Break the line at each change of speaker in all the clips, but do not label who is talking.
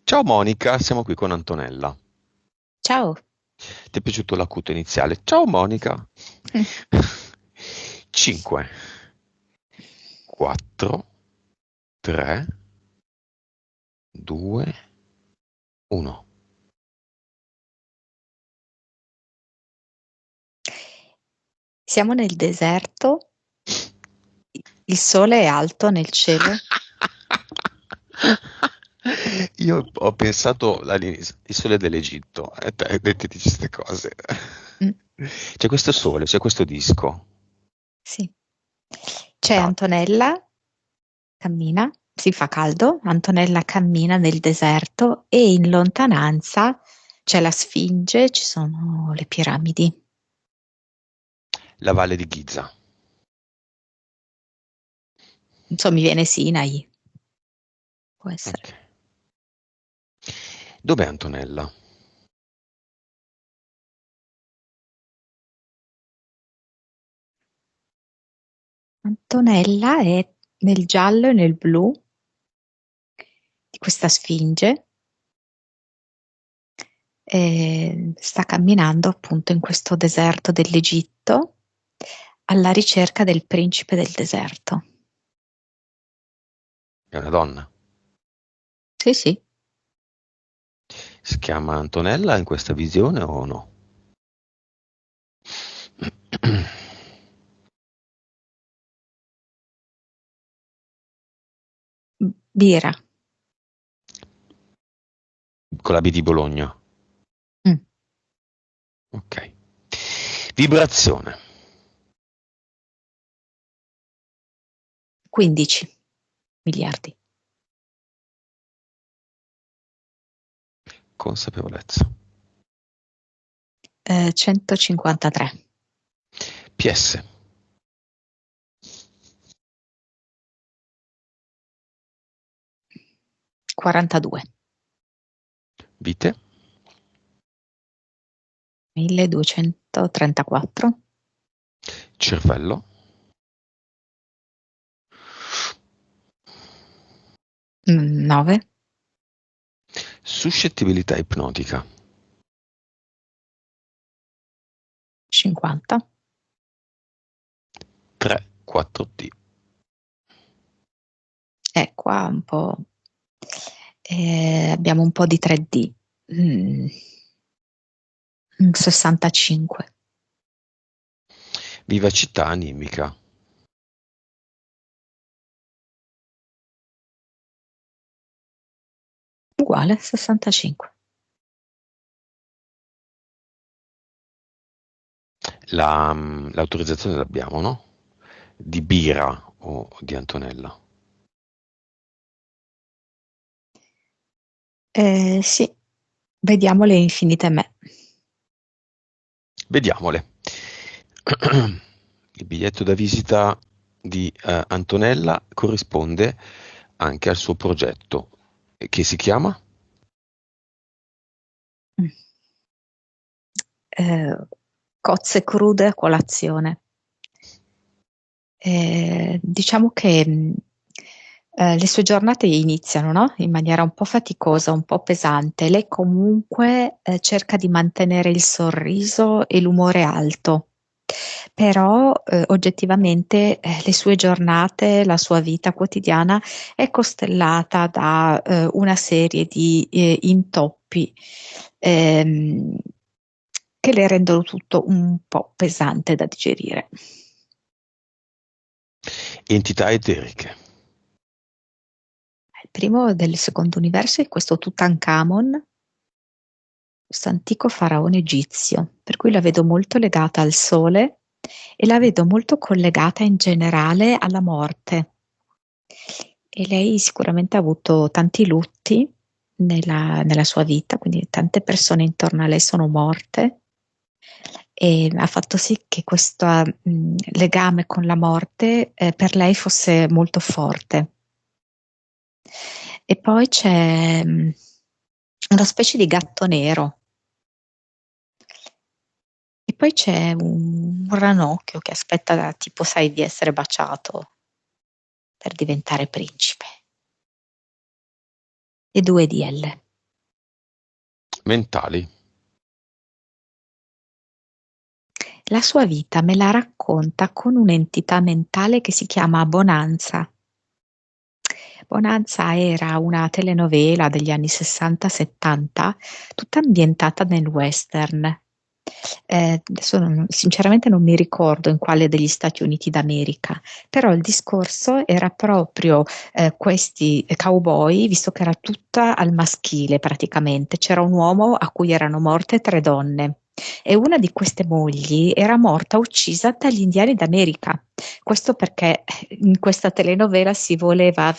Ciao Monica, siamo qui con Antonella.
Ciao.
Ti è piaciuto l'acuto iniziale? Ciao Monica. 5, 4, 3, 2, 1.
Siamo nel deserto, il sole è alto nel cielo.
Io ho pensato all'inizio, il sole dell'Egitto, e te ti dici queste cose.
Mm,
C'è questo sole, c'è questo disco.
sì. C'è
Ciao.
Antonella, cammina, si fa caldo, Antonella cammina nel deserto e in lontananza c'è la Sfinge, ci sono le piramidi.
La valle di Giza.
Insomma, mi viene Sinai, può essere.
Ok. Dov'è Antonella?
Antonella è nel giallo e nel blu di questa Sfinge e sta camminando appunto in questo deserto dell'Egitto alla ricerca del principe del deserto.
È una donna.
Sì, sì,
Si chiama Antonella in questa visione o no?
Bira.
Con la B di Bologna.
Mm,
Ok. Vibrazione.
15 miliardi.
Consapevolezza.
153.
PS.
42.
Vite.
1234.
Cervello.
9.
Suscettibilità ipnotica.
50.
3, 4D.
Qua un po'. Abbiamo un po' di 3D. Mm, 65.
Vivacità animica.
Uguale, 65.
L'autorizzazione l'abbiamo, no? Di Bira o di Antonella.
Sì, vediamo le infinite me.
Vediamole. Il biglietto da visita di Antonella corrisponde anche al suo progetto, che si chiama
Mm. Eh, Cozze crude a colazione. Diciamo che le sue giornate iniziano, no? In maniera un po' faticosa, un po' pesante. Lei comunque cerca di mantenere il sorriso e l'umore alto, però oggettivamente le sue giornate, la sua vita quotidiana è costellata da una serie di intoppi ehm, che le rendono tutto un po' pesante da digerire.
Entità eteriche.
Il primo del secondo universo è questo Tutankhamon, questo antico faraone egizio, per cui la vedo molto legata al sole e la vedo molto collegata in generale alla morte. E lei sicuramente ha avuto tanti lutti nella sua vita, quindi tante persone intorno a lei sono morte e ha fatto sì che questo legame con la morte per lei fosse molto forte. E poi c'è una specie di gatto nero. E poi c'è un ranocchio che aspetta, tipo, sai, di essere baciato per diventare principe. E 2 DL.
mentali.
La sua vita me la racconta con un'entità mentale che si chiama Bonanza. Bonanza era una telenovela degli anni 60-70, tutta ambientata nel western. Adesso sinceramente non mi ricordo in quale degli Stati Uniti d'America, però il discorso era proprio questi cowboy, visto che era tutta al maschile praticamente, c'era un uomo a cui erano morte 3 donne. E una di queste mogli era morta uccisa dagli indiani d'America. Questo perché in questa telenovela si voleva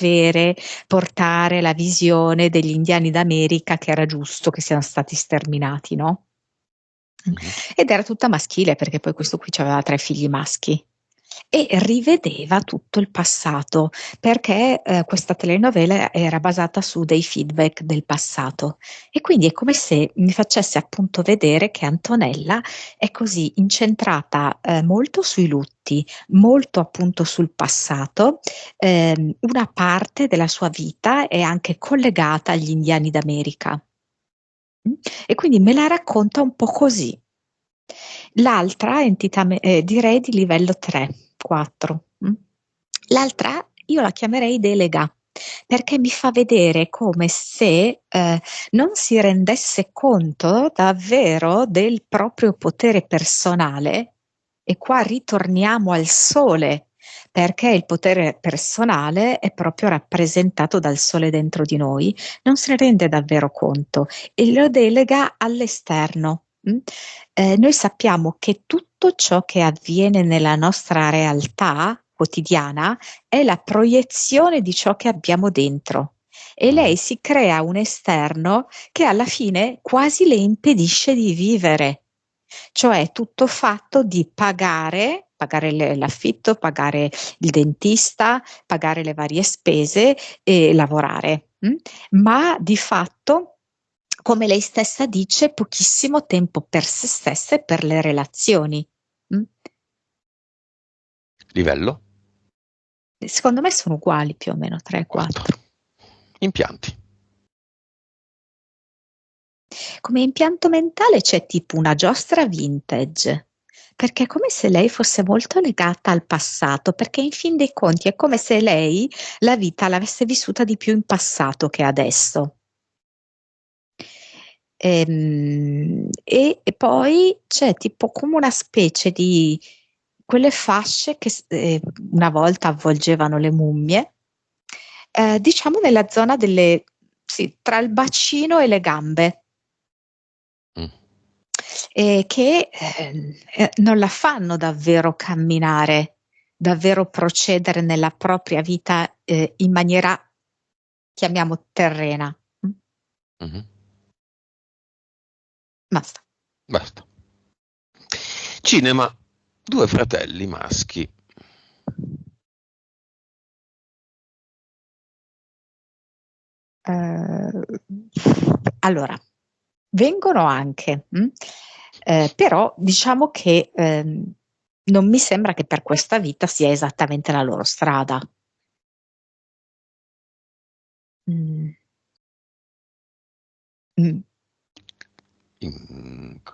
portare la visione degli indiani d'America che era giusto che siano stati sterminati, no?
Mhm.
Ed era tutta maschile perché poi questo qui aveva 3 figli maschi e rivedeva tutto il passato perché questa telenovela era basata su dei feedback del passato e quindi è come se mi facesse appunto vedere che Antonella è così incentrata molto sui lutti, molto appunto sul passato, una parte della sua vita è anche collegata agli indiani d'America. E quindi me la racconta un po' così. L'altra entità, direi di livello 3, 4. L'altra io la chiamerei delega, perché mi fa vedere come se non si rendesse conto davvero del proprio potere personale, e qua ritorniamo al sole, perché il potere personale è proprio rappresentato dal sole dentro di noi, non se ne rende davvero conto e lo delega all'esterno. Noi sappiamo che tutto ciò che avviene nella nostra realtà quotidiana è la proiezione di ciò che abbiamo dentro e lei si crea un esterno che alla fine quasi le impedisce di vivere, cioè è tutto fatto di pagare l'affitto, pagare il dentista, pagare le varie spese e lavorare, ma di fatto, come lei stessa dice, pochissimo tempo per se stessa e per le relazioni.
Livello
Secondo me sono uguali più o meno 3, 4.
4. Impianti.
Come impianto mentale c'è tipo una giostra vintage, perché è come se lei fosse molto legata al passato, perché in fin dei conti è come se lei la vita l'avesse vissuta di più in passato che adesso. E poi c'è tipo come una specie di quelle fasce che una volta avvolgevano le mummie, diciamo nella zona sì, tra il bacino e le gambe, che non la fanno davvero camminare, davvero procedere nella propria vita in maniera, chiamiamo, terrena.
Mm-hmm.
Basta.
Basta. Cinema, 2 fratelli maschi.
Allora, vengono anche, però diciamo che non mi sembra che per questa vita sia esattamente la loro strada. Mm. Mm.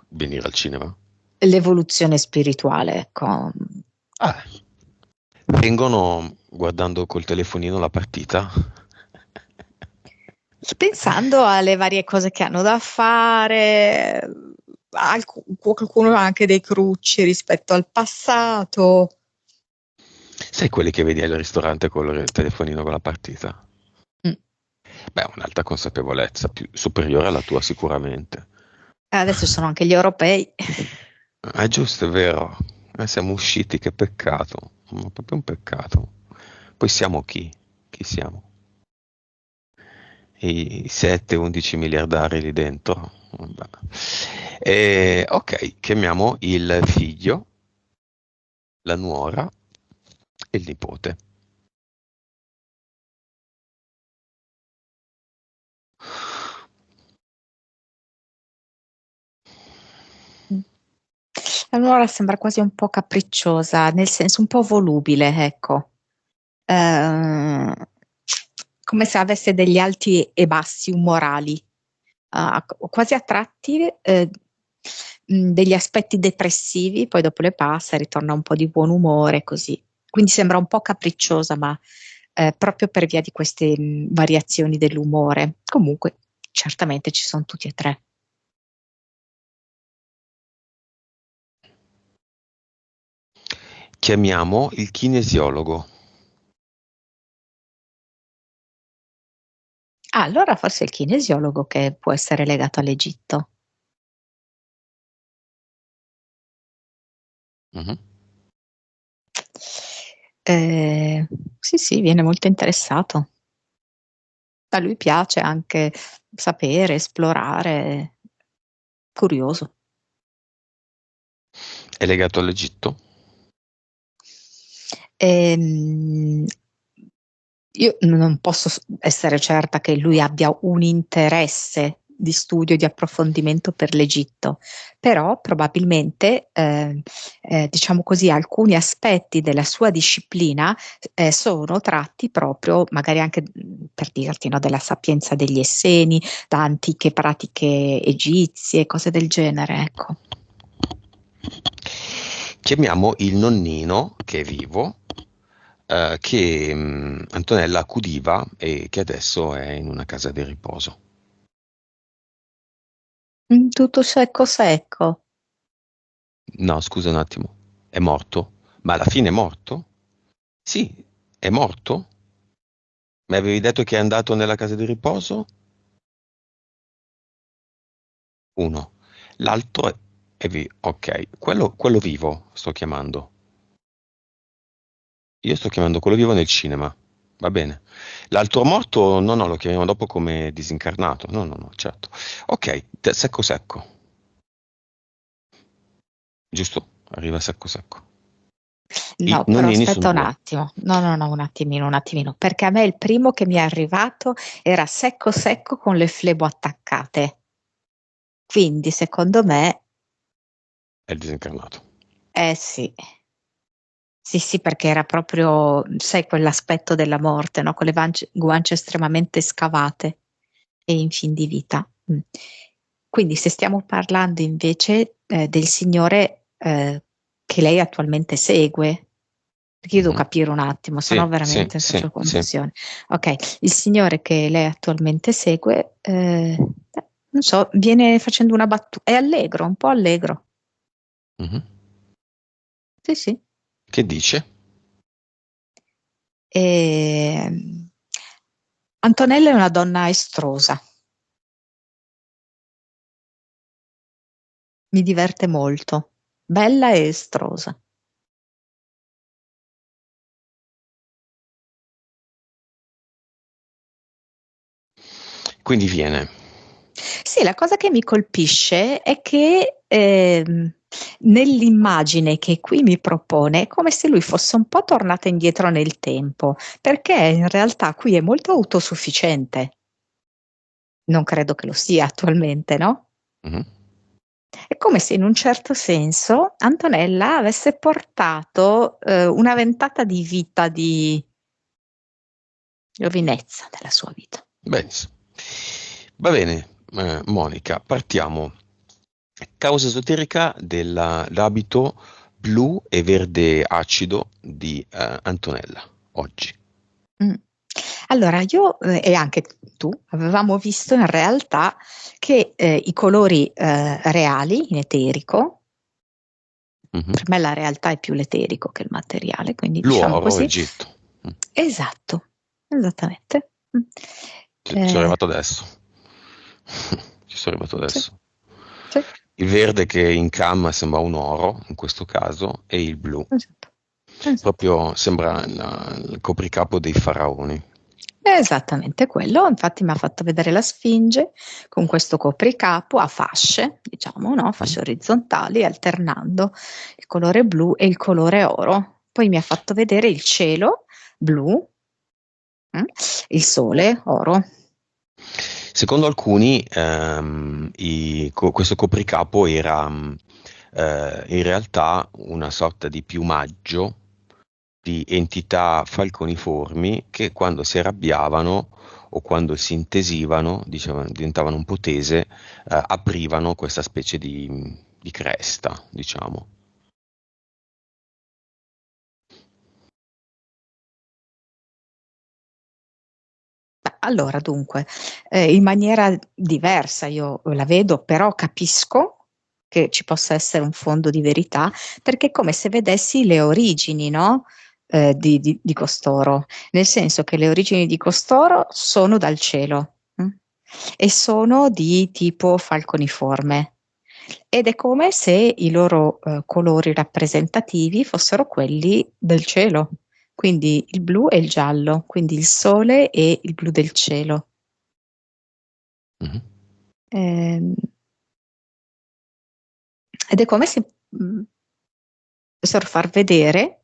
Venire al cinema?
L'evoluzione spirituale, ecco.
Vengono guardando col telefonino la partita?
Pensando alle varie cose che hanno da fare, qualcuno ha anche dei crucci rispetto al passato.
Sai quelli che vedi al ristorante con il telefonino con la partita?
Mm.
Beh, un'alta consapevolezza, più superiore alla tua sicuramente.
Adesso ci sono anche gli europei.
È giusto, è vero. Siamo usciti, che peccato. Ma proprio un peccato. Poi siamo chi? Chi siamo? I 7-11 miliardari lì dentro? Vabbè. Ok, chiamiamo il figlio, la nuora e il nipote.
Allora sembra quasi un po' capricciosa, nel senso un po' volubile, ecco. Come se avesse degli alti e bassi umorali. quasi a tratti degli aspetti depressivi, poi dopo le passa e ritorna un po' di buon umore, così. Quindi sembra un po' capricciosa, ma proprio per via di queste variazioni dell'umore. Comunque, certamente ci sono tutti e tre.
Chiamiamo il kinesiologo.
Allora forse è il kinesiologo che può essere legato all'Egitto.
Mhm.
Sì, viene molto interessato. A lui piace anche sapere, esplorare, curioso.
È legato all'Egitto?
Io non posso essere certa che lui abbia un interesse di studio, di approfondimento per l'Egitto, però probabilmente, diciamo così, alcuni aspetti della sua disciplina sono tratti proprio, magari anche per dirti, no, della sapienza degli Esseni, da antiche pratiche egizie, cose del genere, ecco.
Chiamiamo il nonnino, che è vivo, che Antonella accudiva e che adesso è in una casa di riposo.
Tutto secco secco.
No, scusa un attimo, è morto? Ma alla fine è morto? Sì, è morto? Mi avevi detto che è andato nella casa di riposo? Uno. L'altro è vivo. Ok, quello vivo sto chiamando. Io sto chiamando quello vivo nel cinema. Va bene. L'altro morto, no, lo chiamiamo dopo come disincarnato. No, certo. Ok, secco secco. Giusto? Arriva secco secco. I
No, però
nonnini sono
aspetta un
due.
attimo. No, un attimino, perché a me il primo che mi è arrivato era secco secco con le flebo attaccate. Quindi secondo me,
È il disincarnato.
sì. Sì, perché era proprio, sai, quell'aspetto della morte, no? Con le guance estremamente scavate e in fin di vita. Quindi se stiamo parlando invece del signore che lei attualmente segue, perché io devo
Mhm.
capire un attimo, se no
Sì, sì,
veramente
sì,
faccio
sì.
confusione. Ok, il signore che lei attualmente segue, non so, viene facendo una battuta, è allegro, un po' allegro.
Mhm.
Sì.
Che dice?
E... Antonella è una donna estrosa, mi diverte molto, bella e estrosa.
Quindi viene.
Sì, la cosa che mi colpisce è che nell'immagine che qui mi propone è come se lui fosse un po' tornato indietro nel tempo, perché in realtà qui è molto autosufficiente. Non credo che lo sia attualmente, no?
Mhm.
È come se in un certo senso Antonella avesse portato una ventata di vita, di giovinezza nella sua vita.
Benissimo. Va bene, Monica, partiamo. Causa esoterica dell'abito blu e verde acido di Antonella, oggi.
Mm. Allora, io e anche tu avevamo visto in realtà che i colori reali in eterico,
Mhm.
per me la realtà è più l'eterico che il materiale, quindi diciamo
L'uoro,
così.
Egitto. Mm.
Esatto, esattamente.
Ci sono
Eh,
arrivato adesso. Ci sono arrivato
sì,
adesso.
sì,
Il verde che in cam sembra un oro, in questo caso, e il blu.
esatto, esatto.
Proprio sembra il copricapo dei faraoni.
È esattamente quello, infatti mi ha fatto vedere la Sfinge con questo copricapo a fasce, diciamo, no?
Mm.
Fasce orizzontali, alternando il colore blu e il colore oro. Poi mi ha fatto vedere il cielo blu, il sole oro.
Secondo alcuni, questo copricapo era in realtà una sorta di piumaggio di entità falconiformi che quando si arrabbiavano o quando si intesivano, diventavano un po' tese, aprivano questa specie di cresta, diciamo.
Allora, dunque, in maniera diversa io la vedo, però capisco che ci possa essere un fondo di verità, perché è come se vedessi le origini, no? Di costoro, nel senso che le origini di costoro sono dal cielo, e sono di tipo falconiforme. Ed è come se i loro colori rappresentativi fossero quelli del cielo, quindi il blu e il giallo, quindi il sole e il blu del cielo.
Mhm.
Ed è come se potessero far vedere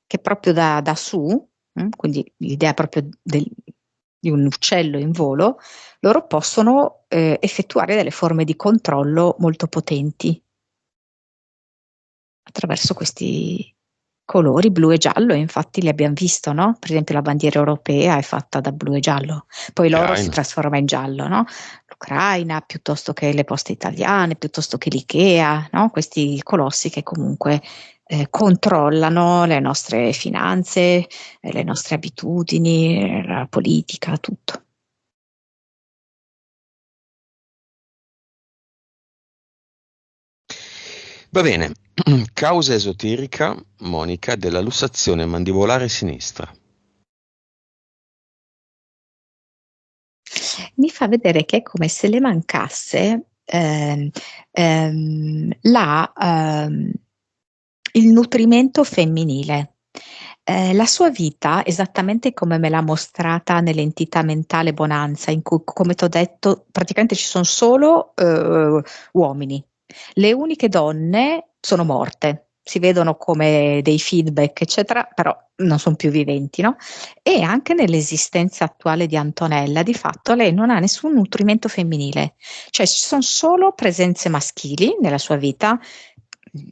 che proprio da su, quindi l'idea proprio di un uccello in volo, loro possono effettuare delle forme di controllo molto potenti attraverso questi colori blu e giallo. Infatti li abbiamo visto, no? Per esempio la bandiera europea è fatta da blu e giallo, poi l'oro si
Ucraina.
trasforma in giallo, no? L'Ucraina, piuttosto che le poste italiane, piuttosto che l'IKEA, no? Questi colossi che comunque controllano le nostre finanze, le nostre abitudini, la politica, tutto.
Va bene. Causa esoterica, Monica, della lussazione mandibolare sinistra.
Mi fa vedere che è come se le mancasse il nutrimento femminile. La sua vita, esattamente come me l'ha mostrata nell'entità mentale Bonanza, in cui, come ti ho detto, praticamente ci sono solo uomini. Le uniche donne sono morte, si vedono come dei feedback, eccetera, però non sono più viventi, no? E anche nell'esistenza attuale di Antonella, di fatto, lei non ha nessun nutrimento femminile, cioè ci sono solo presenze maschili nella sua vita,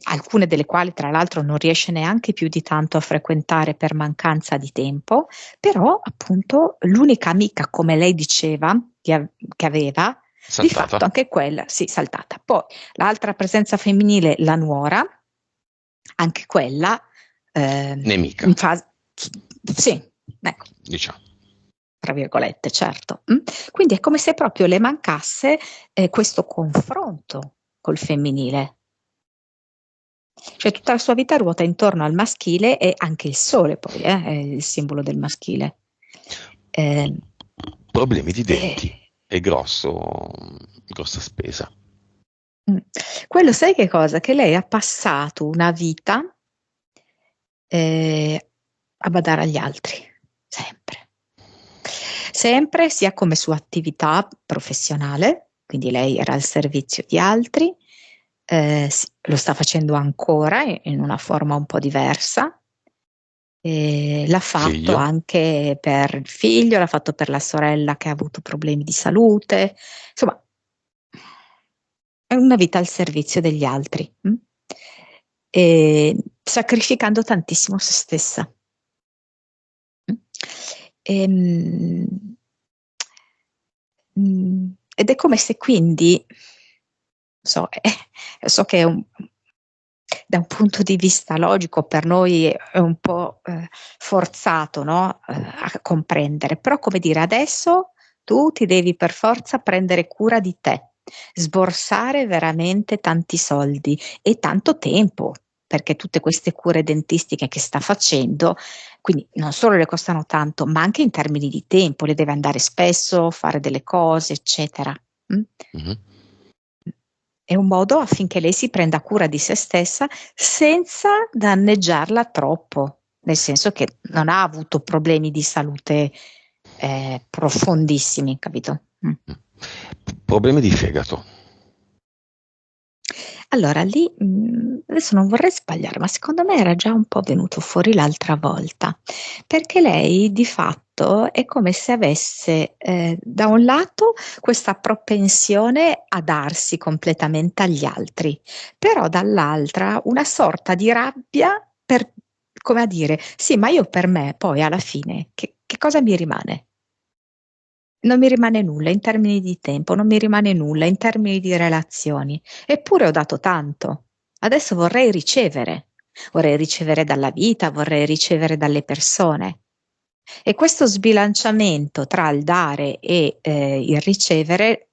alcune delle quali tra l'altro non riesce neanche più di tanto a frequentare per mancanza di tempo, però appunto l'unica amica, come lei diceva, che aveva, di
Saltata.
fatto anche quella, sì, saltata. Poi l'altra presenza femminile, la nuora, anche quella
Nemica,
in fase, sì, ecco,
diciamo.
tra virgolette, certo. Quindi è come se proprio le mancasse questo confronto col femminile. Cioè tutta la sua vita ruota intorno al maschile, e anche il sole poi è il simbolo del maschile. Eh,
Problemi di
eh,
denti e grossa spesa.
mm. Quello sai che cosa? Che lei ha passato una vita a badare agli altri, sempre. Sempre, sia come sua attività professionale, quindi lei era al servizio di altri, lo sta facendo ancora in una forma un po' diversa. L'ha fatto
Figlio?
anche per il figlio, l'ha fatto per la sorella che ha avuto problemi di salute, insomma, è una vita al servizio degli altri, e sacrificando tantissimo se stessa. Ehm, Ed è come se quindi, so, so che da un punto di vista logico per noi è un po' forzato, no? A comprendere, però come dire, adesso tu ti devi per forza prendere cura di te, sborsare veramente tanti soldi e tanto tempo, perché tutte queste cure dentistiche che sta facendo, quindi non solo le costano tanto, ma anche in termini di tempo, le deve andare spesso, fare delle cose, eccetera. Mm?
Mhm.
È un modo affinché lei si prenda cura di se stessa senza danneggiarla troppo, nel senso che non ha avuto problemi di salute profondissimi, capito?
Problemi di fegato.
Allora lì, adesso non vorrei sbagliare, ma secondo me era già un po' venuto fuori l'altra volta, perché lei di fatto è come se avesse da un lato questa propensione a darsi completamente agli altri, però dall'altra una sorta di rabbia per, come a dire, sì, ma io per me poi alla fine che cosa mi rimane? Non mi rimane nulla in termini di tempo, non mi rimane nulla in termini di relazioni. Eppure ho dato tanto. Adesso vorrei ricevere dalla vita, vorrei ricevere dalle persone. E questo sbilanciamento tra il dare e il ricevere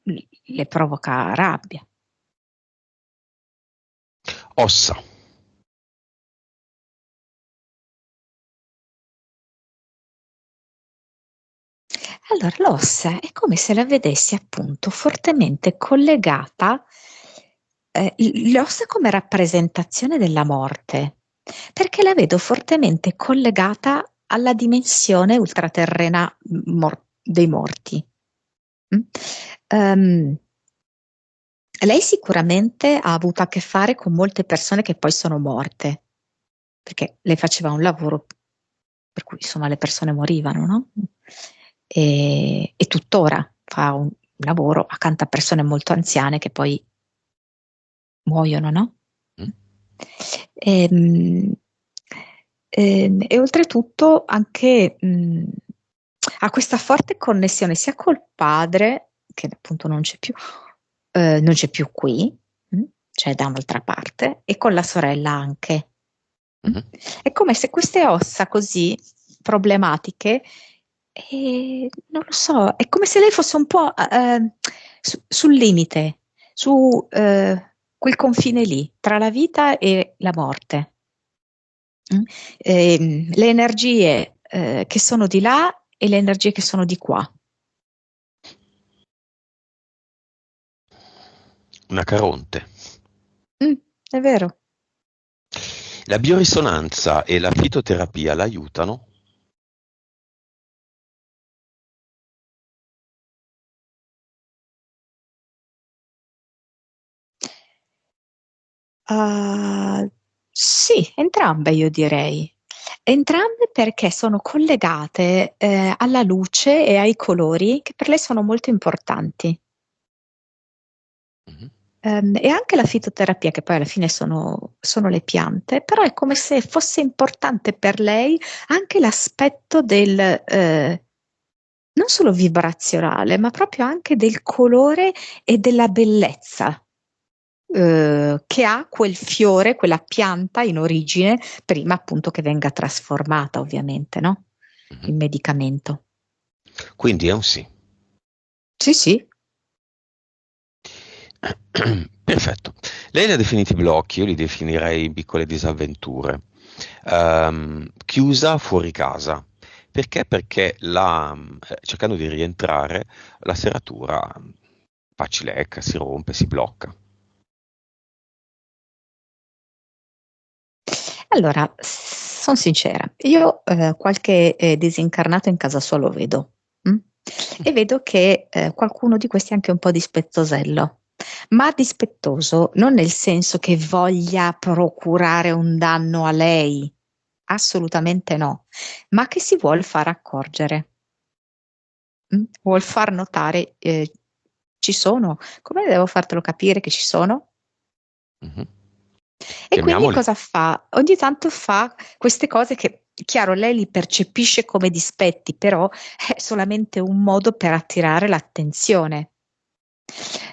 le provoca rabbia.
Ossa.
Allora, l'ossa è come se la vedessi appunto fortemente collegata, l'ossa come rappresentazione della morte, perché la vedo fortemente collegata alla dimensione ultraterrena dei morti. Lei sicuramente ha avuto a che fare con molte persone che poi sono morte, perché lei faceva un lavoro per cui insomma le persone morivano, no? E tuttora fa un lavoro accanto a persone molto anziane che poi muoiono, no?
Mm.
E oltretutto anche ha questa forte connessione sia col padre, che appunto non c'è più qui, cioè da un'altra parte, e con la sorella anche.
Mhm.
È come se queste ossa così problematiche, non lo so, è come se lei fosse un po' sul limite, su quel confine lì, tra la vita e la morte. Le energie che sono di là e le energie che sono di qua.
Una Caronte.
È vero.
La biorisonanza e la fitoterapia l'aiutano?
Sì, entrambe io direi. Entrambe perché sono collegate alla luce e ai colori che per lei sono molto importanti.
Mhm.
E anche la fitoterapia, che poi alla fine sono le piante, però è come se fosse importante per lei anche l'aspetto del non solo vibrazionale, ma proprio anche del colore e della bellezza che ha quel fiore, quella pianta in origine, prima appunto che venga trasformata, ovviamente, no?
Mhm.
In medicamento.
Quindi è un sì.
Sì, sì.
Perfetto. Lei li ha definiti blocchi, io li definirei piccole disavventure. Chiusa fuori casa. Perché? Perché cercando di rientrare, la serratura fa cilecca, si rompe, si blocca.
Allora, sono sincera, io qualche disincarnato in casa sua lo vedo. Mm? E vedo che qualcuno di questi è anche un po' dispettosello, ma dispettoso non nel senso che voglia procurare un danno a lei, assolutamente no, ma che si vuol far accorgere, vuol far notare ci sono, come devo fartelo capire che ci sono?
Mhm.
E quindi
Chiamiamoli.
cosa fa? Ogni tanto fa queste cose che, chiaro, lei li percepisce come dispetti, però è solamente un modo per attirare l'attenzione.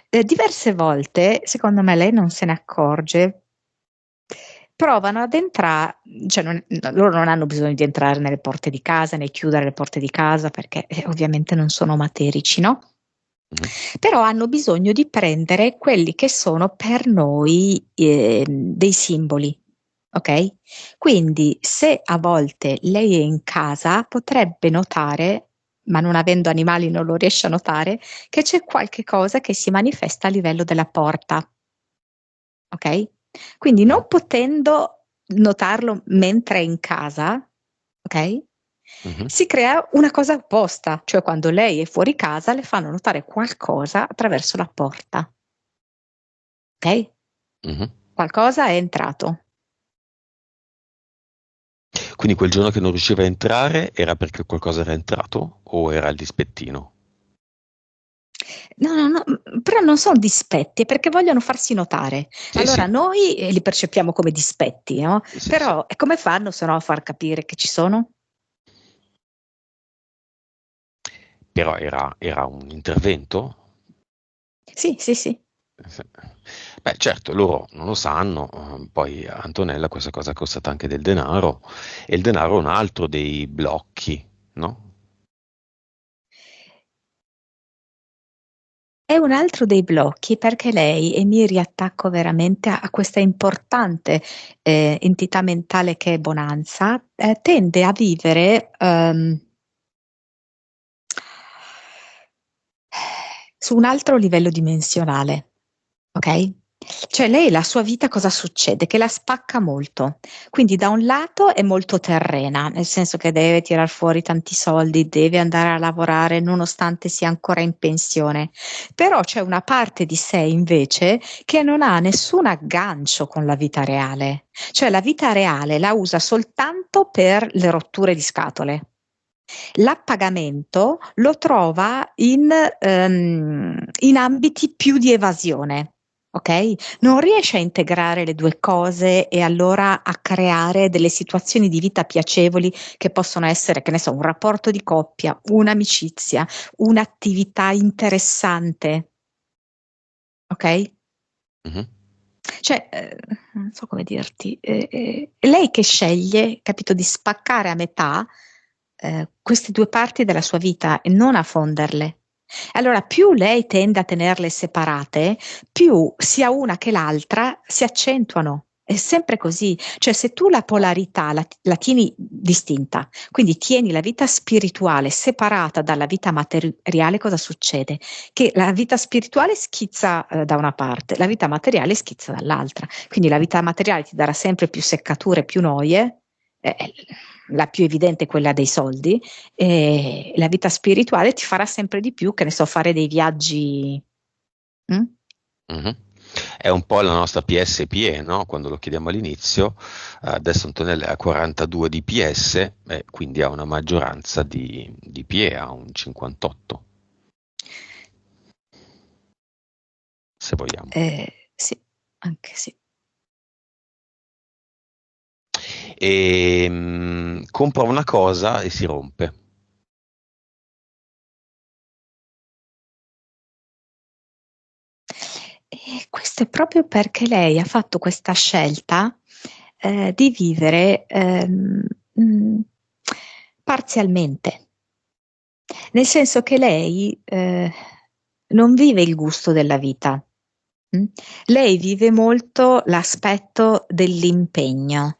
Diverse volte, secondo me, lei non se ne accorge, provano ad entrare, cioè loro non hanno bisogno di entrare nelle porte di casa, né chiudere le porte di casa, perché ovviamente non sono materici, no?
Mhm.
Però hanno bisogno di prendere quelli che sono per noi dei simboli, ok? Quindi se a volte lei è in casa, potrebbe notare, ma non avendo animali non lo riesce a notare, che c'è qualche cosa che si manifesta a livello della porta, ok? Quindi
Mhm.
non potendo notarlo mentre è in casa, ok?
Mhm.
Si crea una cosa opposta, cioè quando lei è fuori casa le fanno notare qualcosa attraverso la porta, ok?
Mhm.
Qualcosa è entrato.
Quindi quel giorno che non riusciva a entrare era perché qualcosa era entrato o era il dispettino?
No, no, no, però non sono dispetti, è perché vogliono farsi notare.
Sì,
Allora
sì,
noi li percepiamo come dispetti, no?
sì, sì, sì.
Però e come fanno se no a far capire che ci sono?
Però era un intervento?
Sì, sì, sì.
Beh, certo, loro non lo sanno, poi a Antonella questa cosa è costata anche del denaro, e il denaro è un altro dei blocchi, no?
È un altro dei blocchi perché lei, e mi riattacco veramente a questa importante entità mentale che è Bonanza, tende a vivere su un altro livello dimensionale, ok? Cioè lei, la sua vita cosa succede? Che la spacca molto. Quindi da un lato è molto terrena, nel senso che deve tirar fuori tanti soldi, deve andare a lavorare nonostante sia ancora in pensione. Però c'è una parte di sé invece che non ha nessun aggancio con la vita reale. Cioè la vita reale la usa soltanto per le rotture di scatole. L'appagamento lo trova in ambiti più di evasione, ok? Non riesce a integrare le due cose e allora a creare delle situazioni di vita piacevoli che possono essere, che ne so, un rapporto di coppia, un'amicizia, un'attività interessante, ok?
Mhm.
Cioè, non so come dirti, lei che sceglie, capito, di spaccare a metà queste due parti della sua vita e non a fonderle. Allora, più lei tende a tenerle separate, più sia una che l'altra si accentuano. È sempre così, cioè se tu la polarità la tieni distinta, quindi tieni la vita spirituale separata dalla vita materiale, cosa succede? Che la vita spirituale schizza da una parte, la vita materiale schizza dall'altra. Quindi la vita materiale ti darà sempre più seccature, più noie, la più evidente è quella dei soldi, e la vita spirituale ti farà sempre di più, che ne so, fare dei viaggi. Mm?
Mhm. È un po' la nostra PSPE, no? Quando lo chiediamo all'inizio, adesso Antonella ha 42 di PS, quindi ha una maggioranza di PE, ha un 58, se vogliamo.
Sì, anche sì.
E compra una cosa e si rompe.
E questo è proprio perché lei ha fatto questa scelta di vivere mh, parzialmente, nel senso che lei non vive il gusto della vita. Mm? Lei vive molto l'aspetto dell'impegno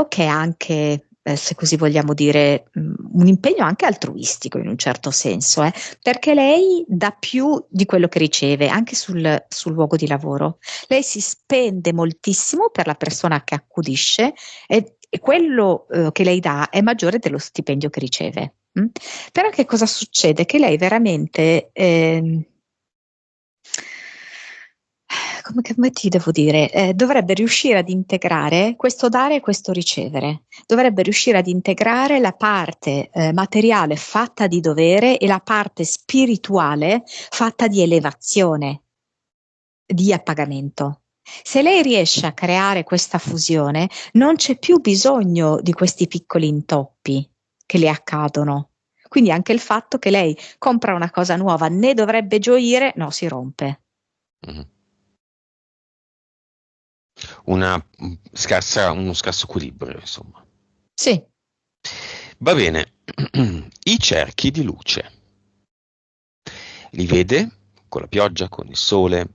che è anche, se così vogliamo dire, un impegno anche altruistico in un certo senso, perché lei dà più di quello che riceve, anche sul luogo di lavoro. Lei si spende moltissimo per la persona che accudisce e quello, che lei dà è maggiore dello stipendio che riceve. Mm? Però che cosa succede? Che lei veramente, come ti devo dire, dovrebbe riuscire ad integrare questo dare e questo ricevere, dovrebbe riuscire ad integrare la parte materiale fatta di dovere e la parte spirituale fatta di elevazione, di appagamento. Se lei riesce a creare questa fusione, non c'è più bisogno di questi piccoli intoppi che le accadono. Quindi anche il fatto che lei compra una cosa nuova ne dovrebbe gioire, no, si rompe.
Mhm. Uno scarso equilibrio, insomma.
Sì.
Va bene, i cerchi di luce. Li vede con la pioggia, con il sole,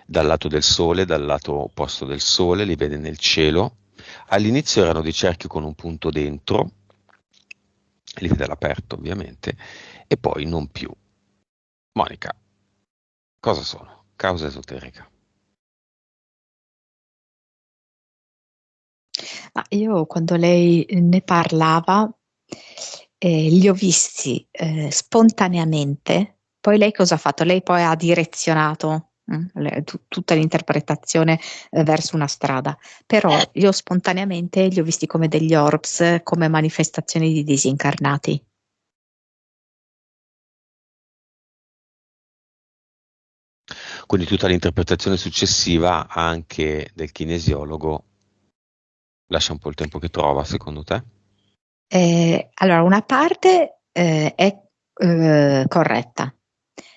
dal lato del sole, dal lato opposto del sole, li vede nel cielo. All'inizio erano dei cerchi con un punto dentro, li vede all'aperto ovviamente, e poi non più. Monica, cosa sono? Causa esoterica.
Ma io quando lei ne parlava, li ho visti spontaneamente. Poi lei cosa ha fatto? Lei poi ha direzionato tutta l'interpretazione verso una strada, però io spontaneamente li ho visti come degli orbs, come manifestazioni di disincarnati.
Quindi tutta l'interpretazione successiva anche del kinesiologo lascia un po' il tempo che trova, secondo te?
Allora, una parte è corretta,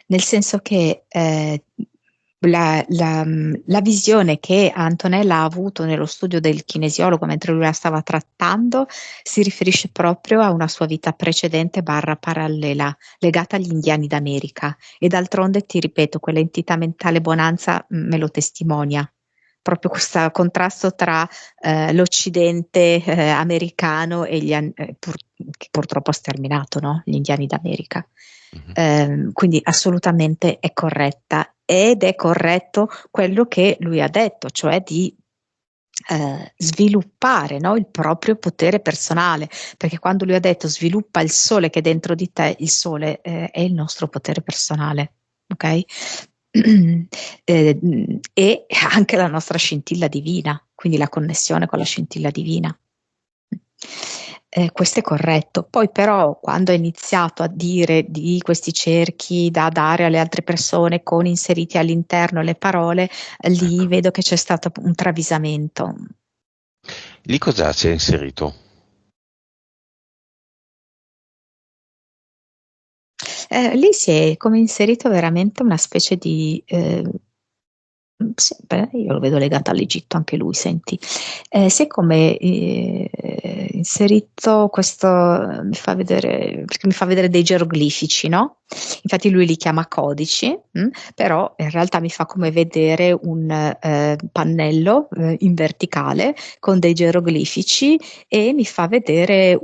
nel senso che la visione che Antonella ha avuto nello studio del kinesiologo mentre lui la stava trattando si riferisce proprio a una sua vita precedente barra parallela legata agli indiani d'America, e d'altronde ti ripeto, quell'entità mentale Bonanza me lo testimonia. Proprio questo contrasto tra l'Occidente americano e che purtroppo ha sterminato, no? Gli indiani d'America. Quindi assolutamente è corretta, ed è corretto quello che lui ha detto, cioè di sviluppare, no, il proprio potere personale, perché quando lui ha detto sviluppa il sole che è dentro di te, il sole è il nostro potere personale, ok? E anche la nostra scintilla divina, quindi la connessione con la scintilla divina. Questo è corretto. Poi però quando ha iniziato a dire di questi cerchi da dare alle altre persone con inseriti all'interno le parole, lì vedo che c'è stato un travisamento.
Lì cosa si è inserito?
Lì si è come inserito veramente una specie di sì, beh, io lo vedo legato all'Egitto anche lui, senti. Si è come inserito questo, perché mi fa vedere dei geroglifici, no? Infatti lui li chiama codici, però in realtà mi fa come vedere un pannello in verticale con dei geroglifici, e mi fa vedere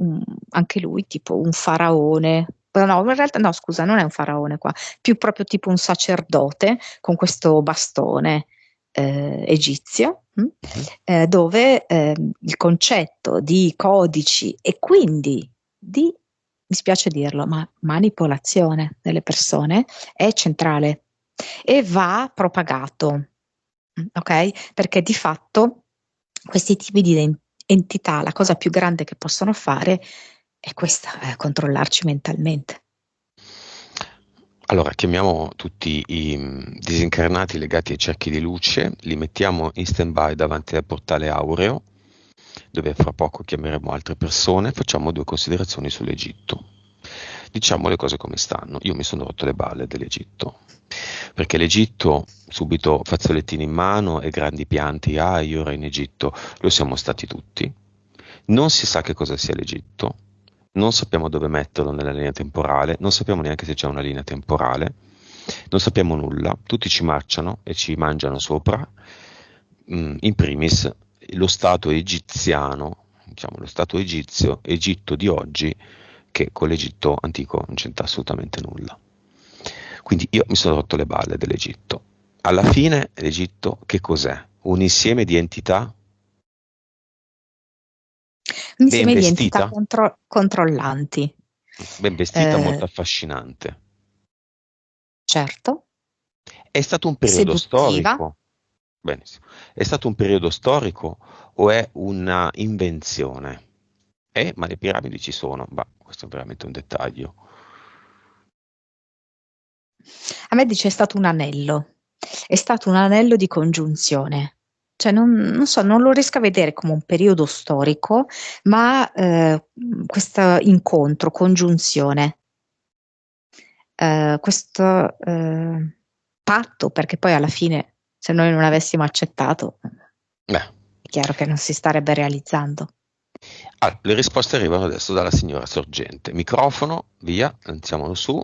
anche lui tipo un faraone. No, in realtà no, scusa, non è un faraone qua, più proprio tipo un sacerdote con questo bastone egizio,
Mhm.
dove il concetto di codici e quindi di, mi spiace dirlo, ma manipolazione delle persone è centrale e va propagato, ok? Perché di fatto questi tipi di entità, la cosa più grande che possono fare è questa, controllarci mentalmente.
Allora, chiamiamo tutti i disincarnati legati ai cerchi di luce, li mettiamo in stand-by davanti al portale aureo, dove fra poco chiameremo altre persone, facciamo due considerazioni sull'Egitto. Diciamo le cose come stanno. Io mi sono rotto le balle dell'Egitto, perché l'Egitto, subito fazzolettini in mano e grandi pianti, ah, io ero in Egitto, lo siamo stati tutti. Non si sa che cosa sia l'Egitto, non sappiamo dove metterlo nella linea temporale, non sappiamo neanche se c'è una linea temporale, non sappiamo nulla, tutti ci marciano e ci mangiano sopra. In primis lo Stato egiziano, diciamo lo Stato egizio, Egitto di oggi, che con l'Egitto antico non c'entra assolutamente nulla. Quindi io mi sono rotto le balle dell'Egitto. Alla fine l'Egitto che cos'è? Un insieme di entità
Un
ben
insieme di entità
vestita?
controllanti.
Ben vestita, molto
Eh,
affascinante.
certo,
È stato un periodo
seduttiva.
storico? Benissimo. È stato un periodo storico o è una invenzione? Ma le piramidi ci sono. Bah, questo è veramente un dettaglio.
A me dice è stato un anello di congiunzione. Cioè non so, non lo riesco a vedere come un periodo storico, ma questo incontro, congiunzione, questo patto, perché poi alla fine se noi non avessimo accettato,
Beh,
è chiaro che non si starebbe realizzando.
le risposte arrivano adesso dalla signora Sorgente. Microfono, via, alziamolo su.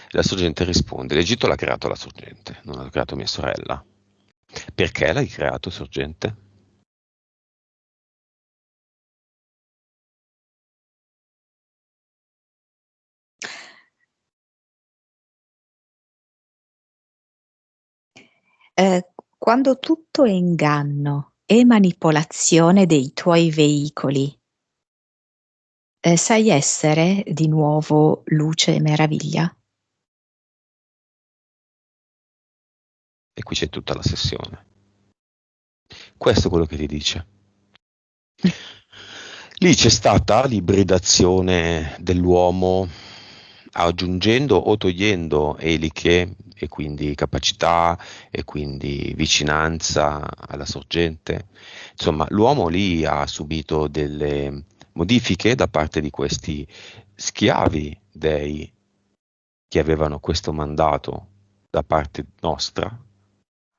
La Sorgente risponde: l'Egitto l'ha creato la Sorgente, non l'ha creato mia sorella. Perché l'hai creato, Sorgente?
Quando tutto è inganno e manipolazione dei tuoi veicoli, sai essere di nuovo luce e meraviglia?
E qui c'è tutta la sessione. Questo è quello che ti dice. Lì c'è stata l'ibridazione dell'uomo aggiungendo o togliendo eliche e quindi capacità e quindi vicinanza alla sorgente. Insomma, l'uomo lì ha subito delle modifiche da parte di questi schiavi dei, che avevano questo mandato da parte nostra,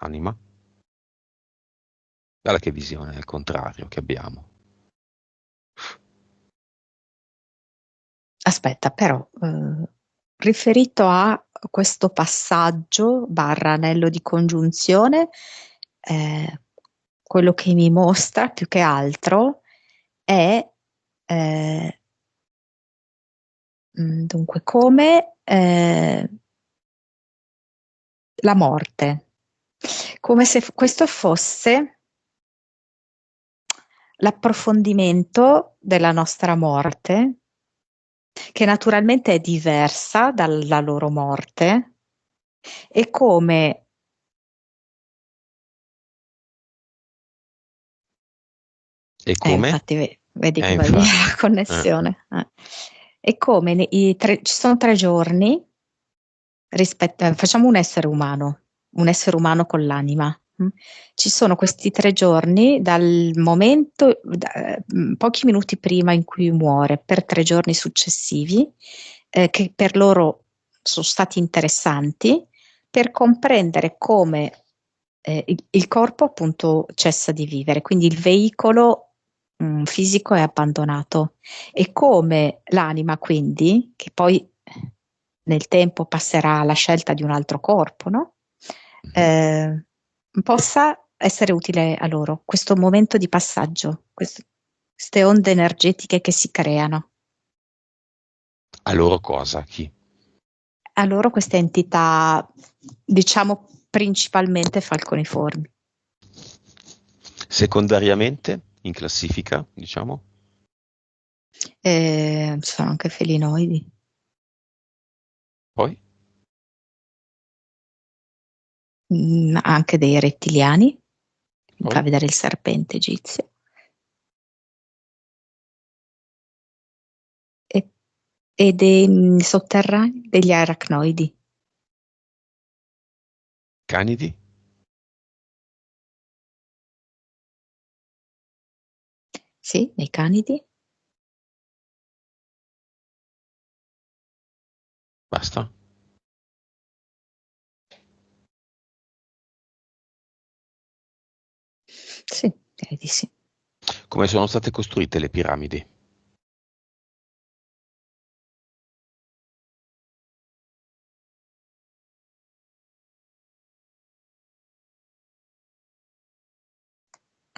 anima. Guarda che visione è il contrario che abbiamo.
Aspetta, però, riferito a questo passaggio barra anello di congiunzione, quello che mi mostra più che altro è dunque come la morte, come se questo fosse l'approfondimento della nostra morte, che naturalmente è diversa dalla loro morte, e come
E come?
infatti vedi che va via
Infatti.
la connessione. E come ci sono 3 giorni facciamo un essere umano con l'anima. Ci sono questi 3 giorni dal momento, pochi minuti prima in cui muore, per 3 giorni successivi, che per loro sono stati interessanti per comprendere come il corpo appunto cessa di vivere, quindi il veicolo fisico è abbandonato e come l'anima quindi, che poi nel tempo passerà alla scelta di un altro corpo, no? Eh, possa essere utile a loro questo momento di passaggio, queste onde energetiche che si creano.
A loro cosa? Chi?
A loro queste entità, diciamo principalmente falconiformi.
Secondariamente, in classifica, diciamo?
Ci sono anche felinoidi.
Poi?
Anche dei rettiliani, mi fa
Poi?
vedere il serpente egizio. E, e dei sotterranei, degli aracnoidi.
Canidi?
Sì, nei canidi.
Basta?
Sì, direi di sì.
Come sono state costruite le piramidi?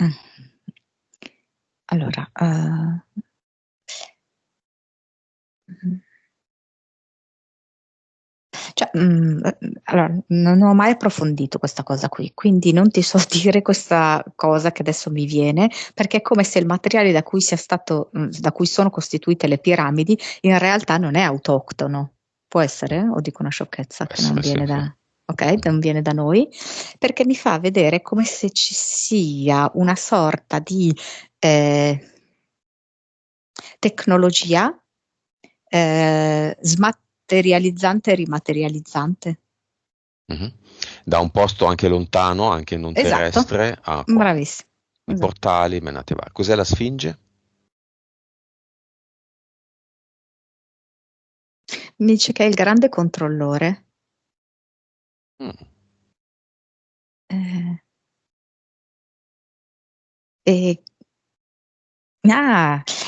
Mm. Allora, cioè, allora, non ho mai approfondito questa cosa qui, quindi non ti so dire questa cosa che adesso mi viene, perché è come se il materiale da cui sia stato, da cui sono costituite le piramidi, in realtà non è autoctono. Può essere? O dico una sciocchezza
Può
che non
essere, sì,
viene
sì.
da, ok, non viene da noi, perché mi fa vedere come se ci sia una sorta di tecnologia smaterializzante e rimaterializzante.
Mhm. Da un posto anche lontano, anche non
Esatto,
terrestre, a qua.
bravissimo.
I
Esatto.
portali, menate va. Cos'è la Sfinge?
Mi dice che è il grande controllore.
Mm.
Eh, e,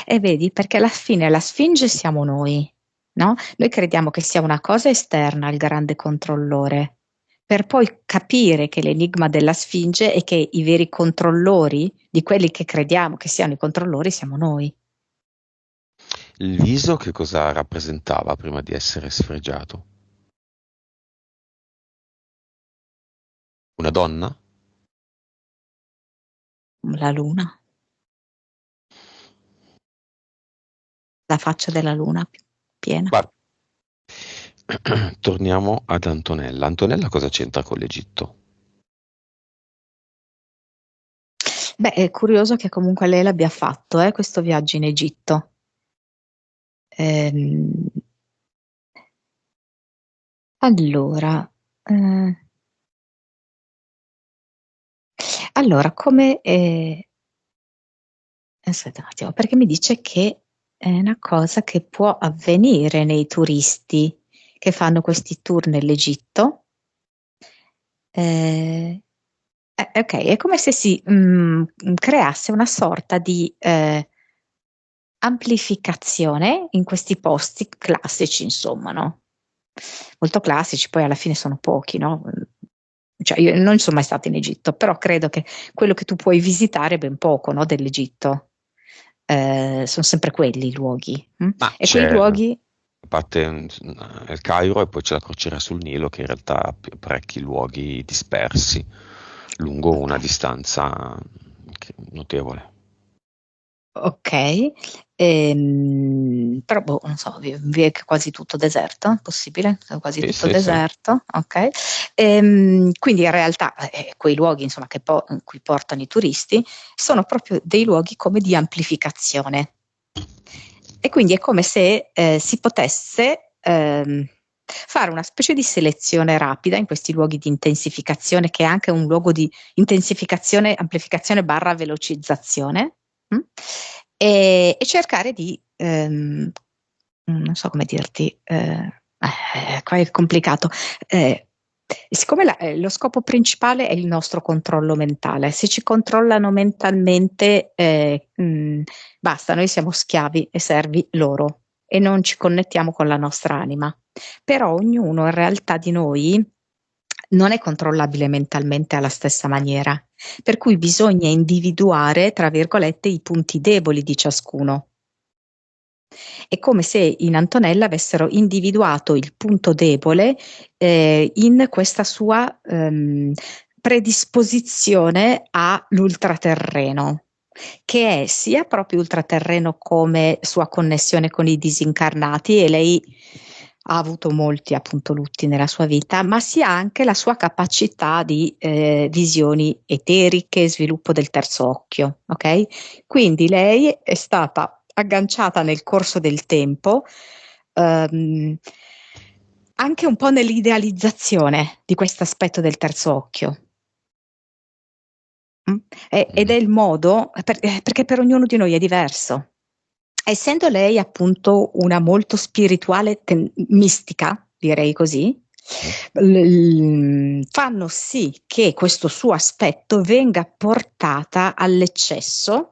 e vedi, perché alla fine la Sfinge siamo noi, no? Noi crediamo che sia una cosa esterna al grande controllore, per poi capire che l'enigma della Sfinge è che i veri controllori di quelli che crediamo che siano i controllori siamo noi.
Il viso che cosa rappresentava prima di essere sfregiato? Una donna?
La luna, la faccia della luna piena.
Guarda, torniamo ad Antonella. Antonella cosa c'entra con l'Egitto?
Beh, è curioso che comunque lei l'abbia fatto, questo viaggio in Egitto. Ehm, allora, eh, come... aspetta un attimo, perché mi dice che è una cosa che può avvenire nei turisti che fanno questi tour nell'Egitto. Ok, è come se si creasse una sorta di amplificazione in questi posti classici, insomma, no? Molto classici, poi alla fine sono pochi, no? Cioè, io non sono mai stata in Egitto, però credo che quello che tu puoi visitare è ben poco, no, dell'Egitto. Sono sempre quelli i luoghi.
Ma
E quei
c'è, a
luoghi.
parte il Cairo e poi c'è la crociera sul Nilo che in realtà ha parecchi luoghi dispersi lungo una
Ok.
distanza notevole.
Ok, però boh, non so, vi è quasi tutto deserto, possibile? Quasi
Sì,
tutto
sì, sì.
deserto, ok. Quindi in realtà quei luoghi, insomma, in cui portano i turisti sono proprio dei luoghi come di amplificazione. E quindi è come se si potesse fare una specie di selezione rapida in questi luoghi di intensificazione, che è anche un luogo di intensificazione, amplificazione barra velocizzazione, e cercare di, non so come dirti, qua è complicato. Siccome lo scopo principale è il nostro controllo mentale, se ci controllano mentalmente, basta, noi siamo schiavi e servi loro e non ci connettiamo con la nostra anima. Però ognuno in realtà di noi non è controllabile mentalmente alla stessa maniera, per cui bisogna individuare, tra virgolette, i punti deboli di ciascuno. È come se in Antonella avessero individuato il punto debole in questa sua predisposizione all'ultraterreno, che è sia proprio ultraterreno come sua connessione con i disincarnati, e lei ha avuto molti appunto lutti nella sua vita, ma sia anche la sua capacità di visioni eteriche, sviluppo del terzo occhio, ok? Quindi lei è stata agganciata nel corso del tempo ehm, anche un po' nell'idealizzazione di questo aspetto del terzo occhio. Mm? Ed
Mm.
è il modo, perché per ognuno di noi è diverso. Essendo lei appunto una molto spirituale, mistica, direi così,
Mm.
fanno sì che questo suo aspetto venga portata all'eccesso.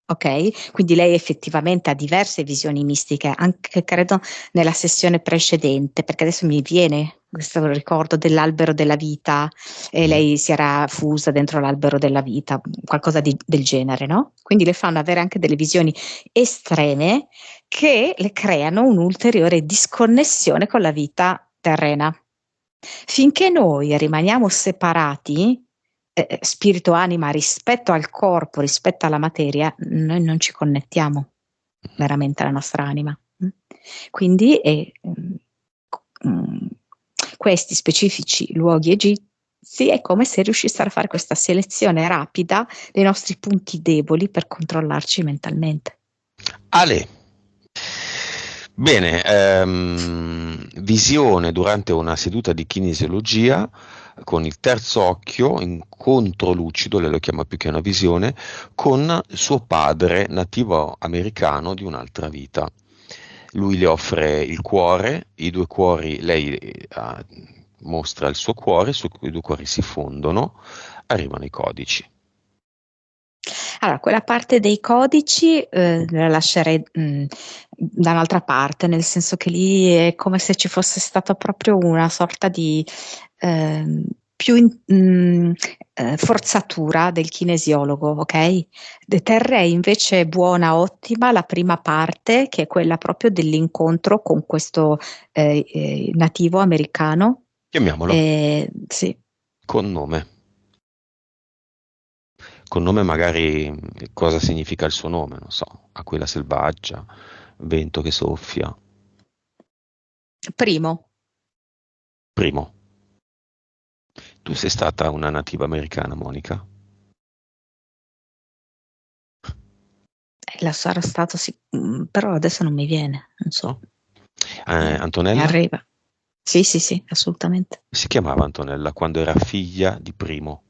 Ok? Quindi lei effettivamente ha diverse visioni mistiche, anche credo nella sessione precedente, perché adesso mi viene questo ricordo dell'albero della vita e
Mm.
lei si era fusa dentro l'albero della vita, qualcosa del genere, no? Quindi le fanno avere anche delle visioni estreme che le creano un'ulteriore disconnessione con la vita terrena. Finché noi rimaniamo separati, spirito, anima, rispetto al corpo, rispetto alla materia, noi non ci connettiamo veramente alla nostra anima. Quindi mm, questi specifici luoghi egizi è come se riuscissero a fare questa selezione rapida dei nostri punti deboli per controllarci mentalmente.
Ale. Bene, visione durante una seduta di kinesiologia con il terzo occhio, incontro lucido, lei lo chiama più che una visione, con suo padre nativo americano di un'altra vita. Lui le offre il cuore, i due cuori, lei mostra il suo cuore, i due cuori si fondono, arrivano i codici.
Allora, quella parte dei codici la lascerei da un'altra parte, nel senso che lì è come se ci fosse stata proprio una sorta di ehm, più forzatura del kinesiologo, ok? Terrei invece buona, ottima la prima parte, che è quella proprio dell'incontro con questo nativo americano.
Chiamiamolo
Sì.
con nome. Con nome magari cosa significa il suo nome, non so, aquila selvaggia, vento che soffia.
Primo.
Primo, tu sei stata una nativa americana, Monica?
La sarà stato, però adesso non mi viene, non so.
No?
Mi
Antonella?
arriva. Sì, sì, sì, assolutamente.
Si chiamava Antonella quando era figlia di Primo.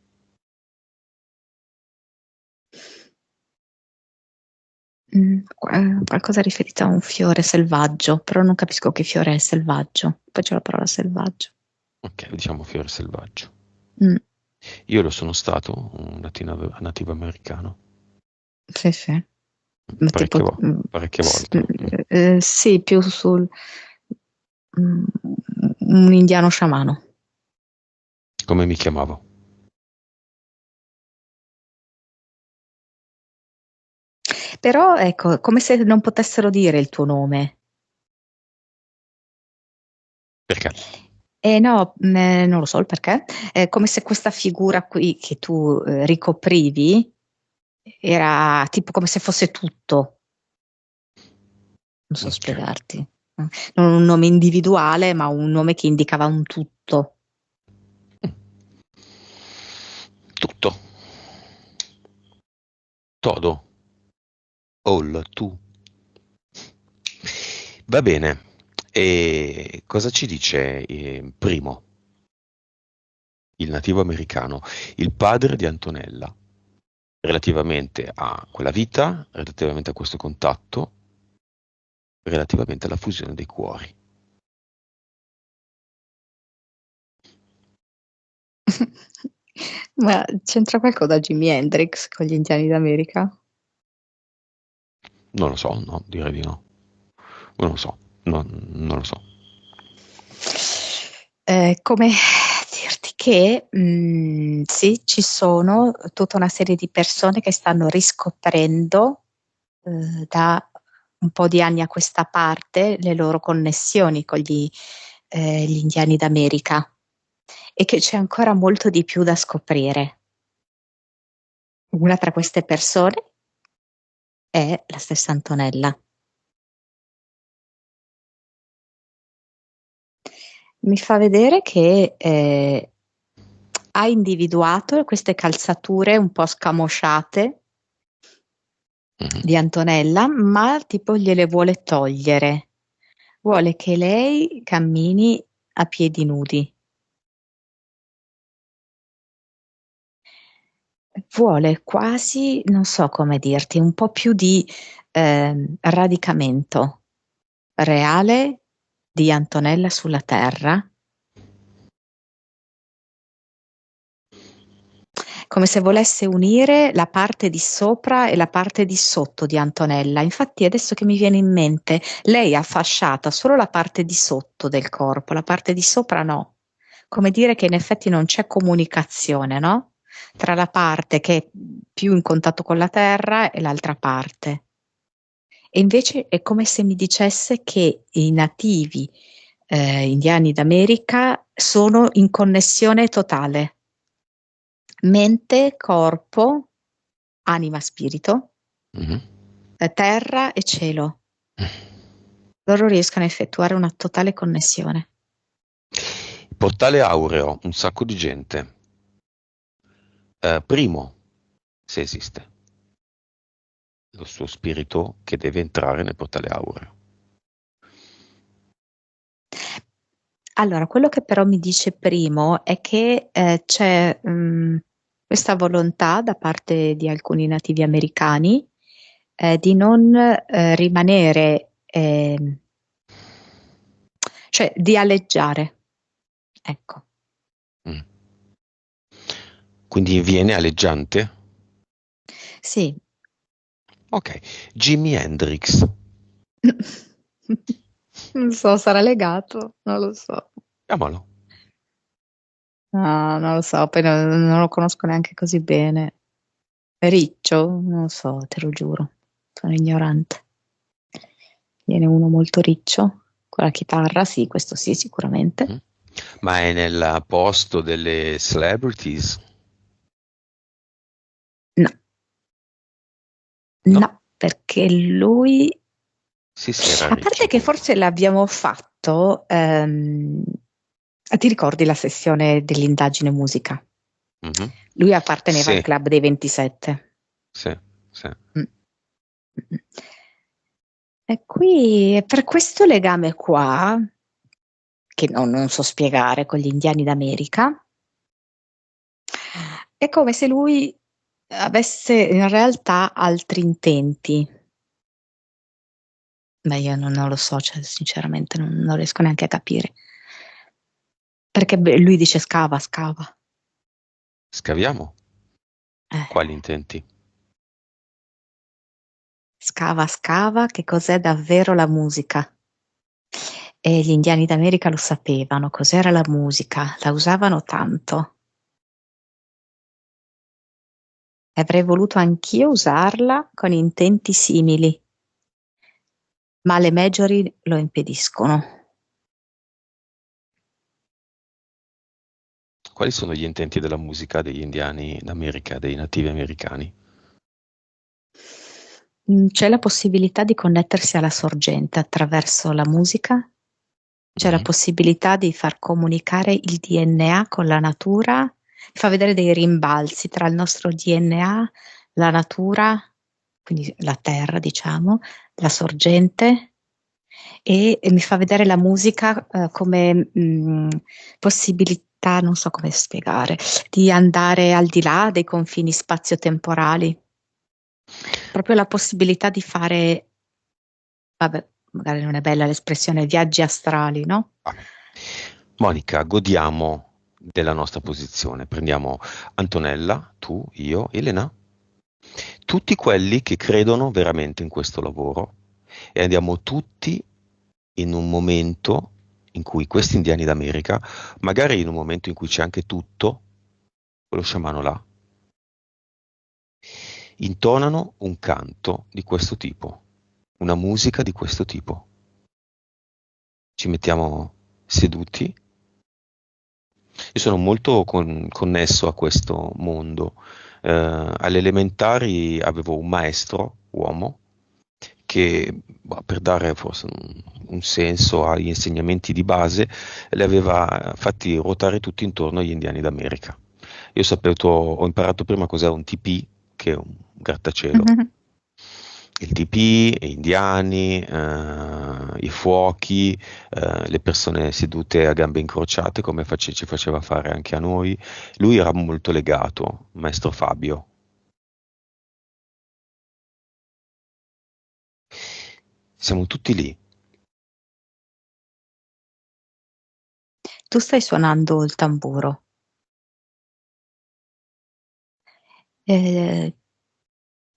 Qualcosa riferito a un fiore selvaggio, però non capisco che fiore è selvaggio. Poi c'è la parola selvaggio.
Ok, diciamo fiore selvaggio.
Mm,
Io lo sono stato, un nativo americano,
sì, sì. Ma tipo,
parecchie volte.
sì, più sul mm, un indiano sciamano.
Come mi chiamavo?
Però ecco, come se non potessero dire il tuo nome.
Perché?
No, non lo so il perché. È come se questa figura qui che tu ricoprivi era tipo come se fosse tutto. Non so
Ok.
spiegarti. Non un nome individuale, ma un nome che indicava un tutto.
Tutto. Todo. All. Tu. Va bene. E cosa ci dice primo, il nativo americano, il padre di Antonella, relativamente a quella vita, relativamente a questo contatto, relativamente alla fusione dei cuori?
Ma c'entra qualcosa da Jimi Hendrix con gli indiani d'America?
Non lo so, no, direi di no. Non lo so, non lo so.
Come dirti che sì, ci sono tutta una serie di persone che stanno riscoprendo da un po' di anni a questa parte le loro connessioni con gli indiani d'America e che c'è ancora molto di più da scoprire. Una tra queste persone è la stessa Antonella. Mi fa vedere che ha individuato queste calzature un po' scamosciate
Mhm.
di Antonella, ma tipo gliele vuole togliere. Vuole che lei cammini a piedi nudi. Vuole quasi, non so come dirti, un po' più di radicamento reale di Antonella sulla terra, come se volesse unire la parte di sopra e la parte di sotto di Antonella. Infatti, adesso che mi viene in mente, lei ha fasciata solo la parte di sotto del corpo, la parte di sopra no. Come dire che in effetti non c'è comunicazione, no? Tra la parte che è più in contatto con la terra e l'altra parte. E invece è come se mi dicesse che i nativi indiani d'America sono in connessione totale. Mente, corpo, anima, spirito,
Mhm.
terra e cielo. Loro riescono a effettuare una totale connessione.
Portale Aureo, un sacco di gente. Primo, se esiste, lo suo spirito che deve entrare nel portale Aureo.
Allora, quello che però mi dice primo è che c'è questa volontà da parte di alcuni nativi americani di non rimanere, cioè di aleggiare. Ecco.
Mm. Quindi viene aleggiante?
Sì.
Ok. Jimi Hendrix.
Non so, sarà legato? Non lo so.
Chiamalo.
No, non lo so, poi non lo conosco neanche così bene. Riccio? Non lo so, te lo giuro. Sono ignorante. Viene uno molto riccio con la chitarra, sì, questo sì, sicuramente.
Mm. Ma è nel posto delle celebrities?
No,
No?
no, perché lui,
Sì, sì, era
a parte
riccio
che
comunque.
forse l'abbiamo fatto, ti ricordi la sessione dell'indagine musica?
Mhm.
Lui apparteneva al
Sì,
club dei 27.
sì, sì.
Mm. Mm. E qui, per questo legame qua, che non so spiegare, con gli indiani d'America, è come se lui avesse in realtà altri intenti. Beh, io non lo so, cioè, sinceramente non riesco neanche a capire. Perché lui dice scava, scava.
Scaviamo?
Eh,
Quali intenti?
Scava, scava, che cos'è davvero la musica? E gli indiani d'America lo sapevano, cos'era la musica, la usavano tanto. E avrei voluto anch'io usarla con intenti simili, ma le majori lo impediscono.
Quali sono gli intenti della musica degli indiani d'America, dei nativi americani?
C'è la possibilità di connettersi alla sorgente attraverso la musica, c'è la
Mhm.
possibilità di far comunicare il DNA con la natura, fa vedere dei rimbalzi tra il nostro DNA, la natura, quindi la terra, diciamo, la sorgente, e mi fa vedere la musica come possibilità, non so come spiegare, di andare al di là dei confini spazio-temporali. Proprio la possibilità di fare, vabbè, magari non è bella l'espressione, viaggi astrali, no?
Ah. Monica, godiamo della nostra posizione. Prendiamo Antonella, tu, io, Elena, tutti quelli che credono veramente in questo lavoro e andiamo tutti in un momento in cui questi indiani d'America, magari in un momento in cui c'è anche tutto, quello sciamano là, intonano un canto di questo tipo, una musica di questo tipo. Ci mettiamo seduti. Io sono molto connesso a questo mondo. Alle elementari avevo un maestro, uomo, che bah, per dare forse un senso agli insegnamenti di base, li aveva fatti ruotare tutti intorno agli indiani d'America. Io ho imparato prima cos'è un TP, che è un grattacielo. Il TP, gli indiani, i fuochi, le persone sedute a gambe incrociate, come ci faceva fare anche a noi. Lui era molto legato, maestro Fabio. Siamo tutti lì.
Tu stai suonando il tamburo. Eh,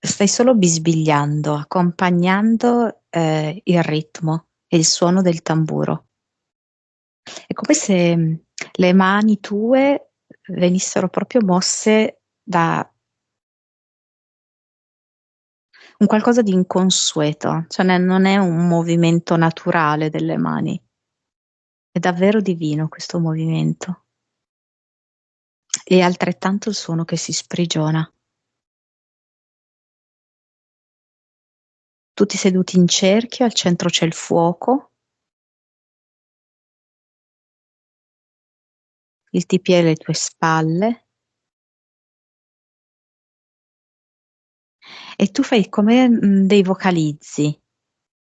Stai solo bisbigliando, accompagnando il ritmo e il suono del tamburo. È come se le mani tue venissero proprio mosse da un qualcosa di inconsueto, cioè non è un movimento naturale delle mani, è davvero divino questo movimento. E altrettanto il suono che si sprigiona. Tutti seduti in cerchio, al centro c'è il fuoco, il tipi è alle tue spalle e tu fai come dei vocalizzi,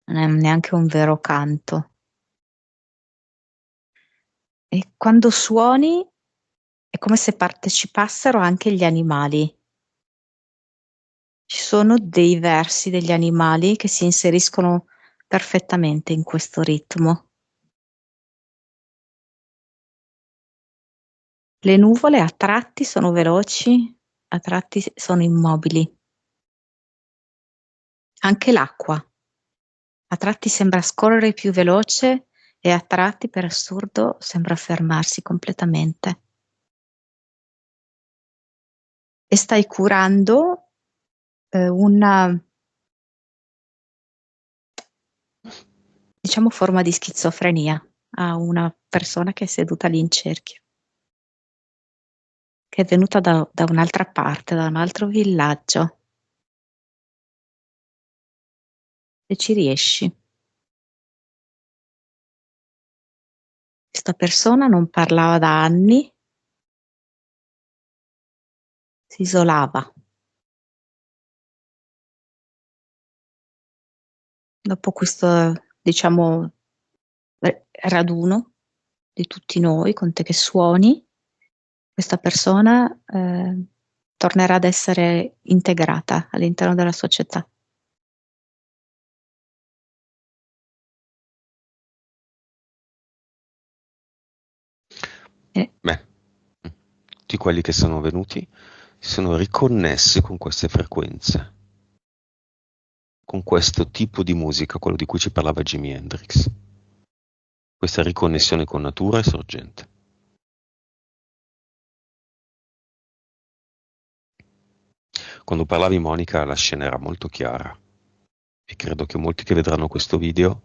non è neanche un vero canto. E quando suoni è come se partecipassero anche gli animali. Ci sono dei versi degli animali che si inseriscono perfettamente in questo ritmo. Le nuvole a tratti sono veloci, a tratti sono immobili. Anche l'acqua a tratti sembra scorrere più veloce e a tratti, per assurdo, sembra fermarsi completamente. E stai curando una, diciamo, forma di schizofrenia a una persona che è seduta lì in cerchio, che è venuta da un'altra parte, da un altro villaggio. Se ci riesci. Questa persona non parlava da anni, si isolava. Dopo questo, diciamo, raduno di tutti noi, con te che suoni, questa persona tornerà ad essere integrata all'interno della società.
Beh, tutti quelli che sono venuti si sono riconnessi con queste frequenze, con questo tipo di musica, quello di cui ci parlava Jimi Hendrix. Questa riconnessione con natura è sorgente. Quando parlavi, Monica, la scena era molto chiara e credo che molti che vedranno questo video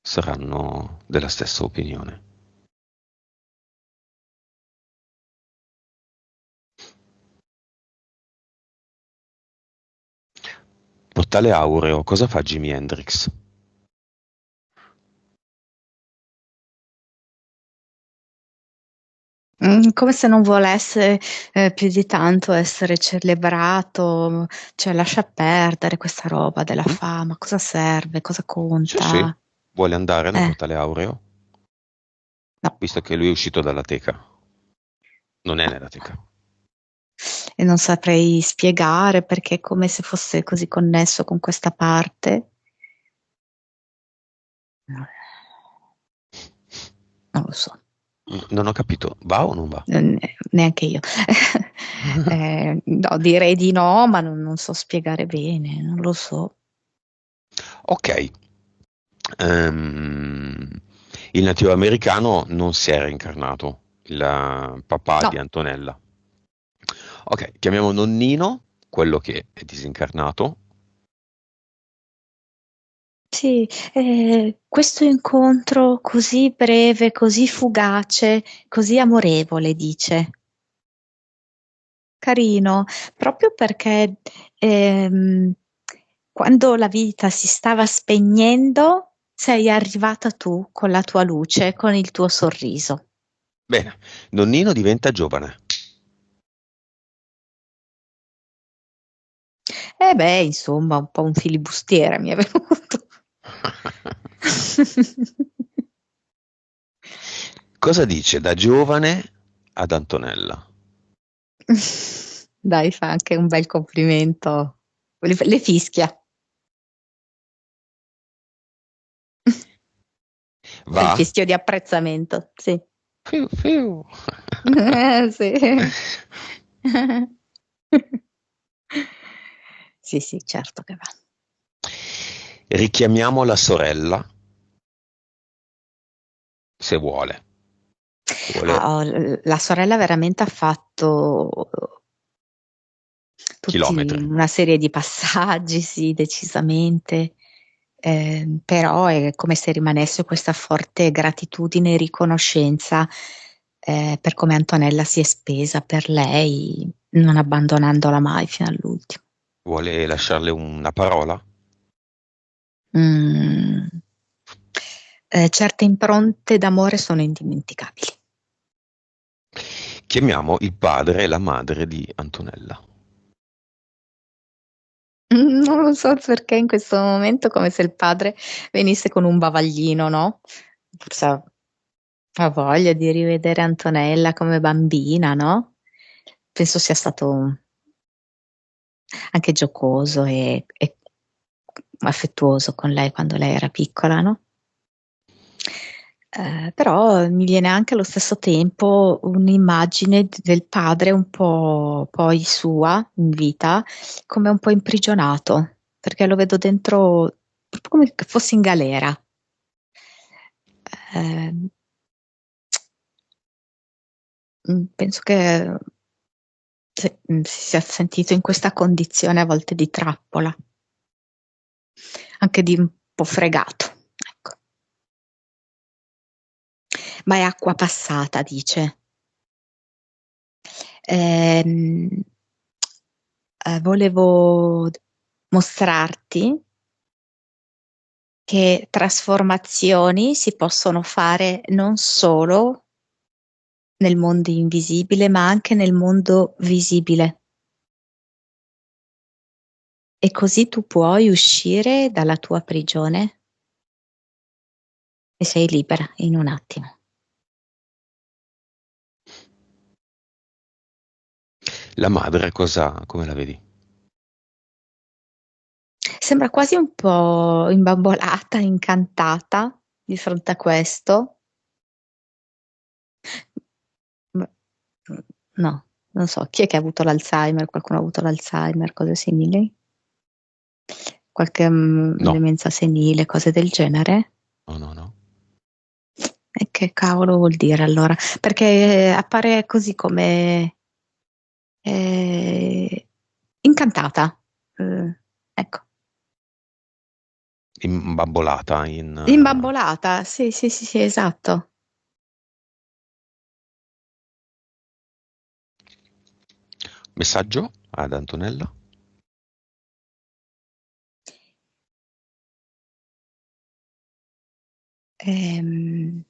saranno della stessa opinione. Portale Aureo, cosa fa Jimi Hendrix?
Come se non volesse più di tanto essere celebrato, cioè lascia perdere questa roba della
Mm?
fama, cosa serve, cosa
Sì, sì.
conta?
Vuole andare nel
Eh,
portale Aureo?
no,
Visto che lui è uscito dalla teca. Non è
no.
nella teca.
E non saprei spiegare perché è come se fosse così connesso con questa parte. Non lo so.
Non ho capito, va o non va?
Neanche io. No, direi di no, ma non so spiegare bene, non lo so.
Ok. Ehm, il nativo americano non si è reincarnato, il papà di
No,
Antonella. Ok, chiamiamo nonnino, quello che è disincarnato.
sì, questo incontro così breve, così fugace, così amorevole, dice. Carino, proprio perché ehm, quando la vita si stava spegnendo, sei arrivata tu con la tua luce, con il tuo sorriso.
Bene, nonnino diventa giovane.
E beh, insomma, un po' un filibustiere mi è venuto.
Cosa dice da giovane ad Antonella?
Dai, fa anche un bel complimento. Le fischia. Fa il
Va?
fischio di apprezzamento, sì.
Fiu, fiu.
Sì. Sì, sì, certo che va.
Richiamiamo la sorella, se vuole. Se vuole
La sorella veramente ha fatto tutti
chilometri.
una serie di passaggi, sì, decisamente. Però è come se rimanesse questa forte gratitudine e riconoscenza per come Antonella si è spesa per lei, non abbandonandola mai fino all'ultimo.
Vuole lasciarle una parola?
Mm. Certe impronte d'amore sono indimenticabili.
Chiamiamo il padre e la madre di Antonella.
Non lo so perché in questo momento come se il padre venisse con un bavaglino, no? Forse ha voglia di rivedere Antonella come bambina, no? Penso sia stato anche giocoso e affettuoso con lei quando lei era piccola, no? Però mi viene anche allo stesso tempo un'immagine del padre un po' poi sua in vita, come un po' imprigionato, perché lo vedo dentro proprio come se fosse in galera. Eh, Penso che si sia sentito in questa condizione a volte di trappola, anche di un po' fregato. Ecco. Ma è acqua passata, dice. Ehm, Volevo mostrarti che trasformazioni si possono fare non solo nel mondo invisibile, ma anche nel mondo visibile. E così tu puoi uscire dalla tua prigione e sei libera in un attimo.
La madre cosa, come la vedi?
Sembra quasi un po' imbambolata, incantata di fronte a questo. No, non so. Chi è che ha avuto l'Alzheimer? Qualcuno ha avuto l'Alzheimer, cose simili? Qualche
No,
demenza senile, cose del genere?
no, no, no.
E che cavolo vuol dire allora? Perché appare così come incantata. Ecco.
Imbambolata in...
Imbambolata, sì, sì, sì, sì, esatto.
Messaggio ad Antonella?
Ehm,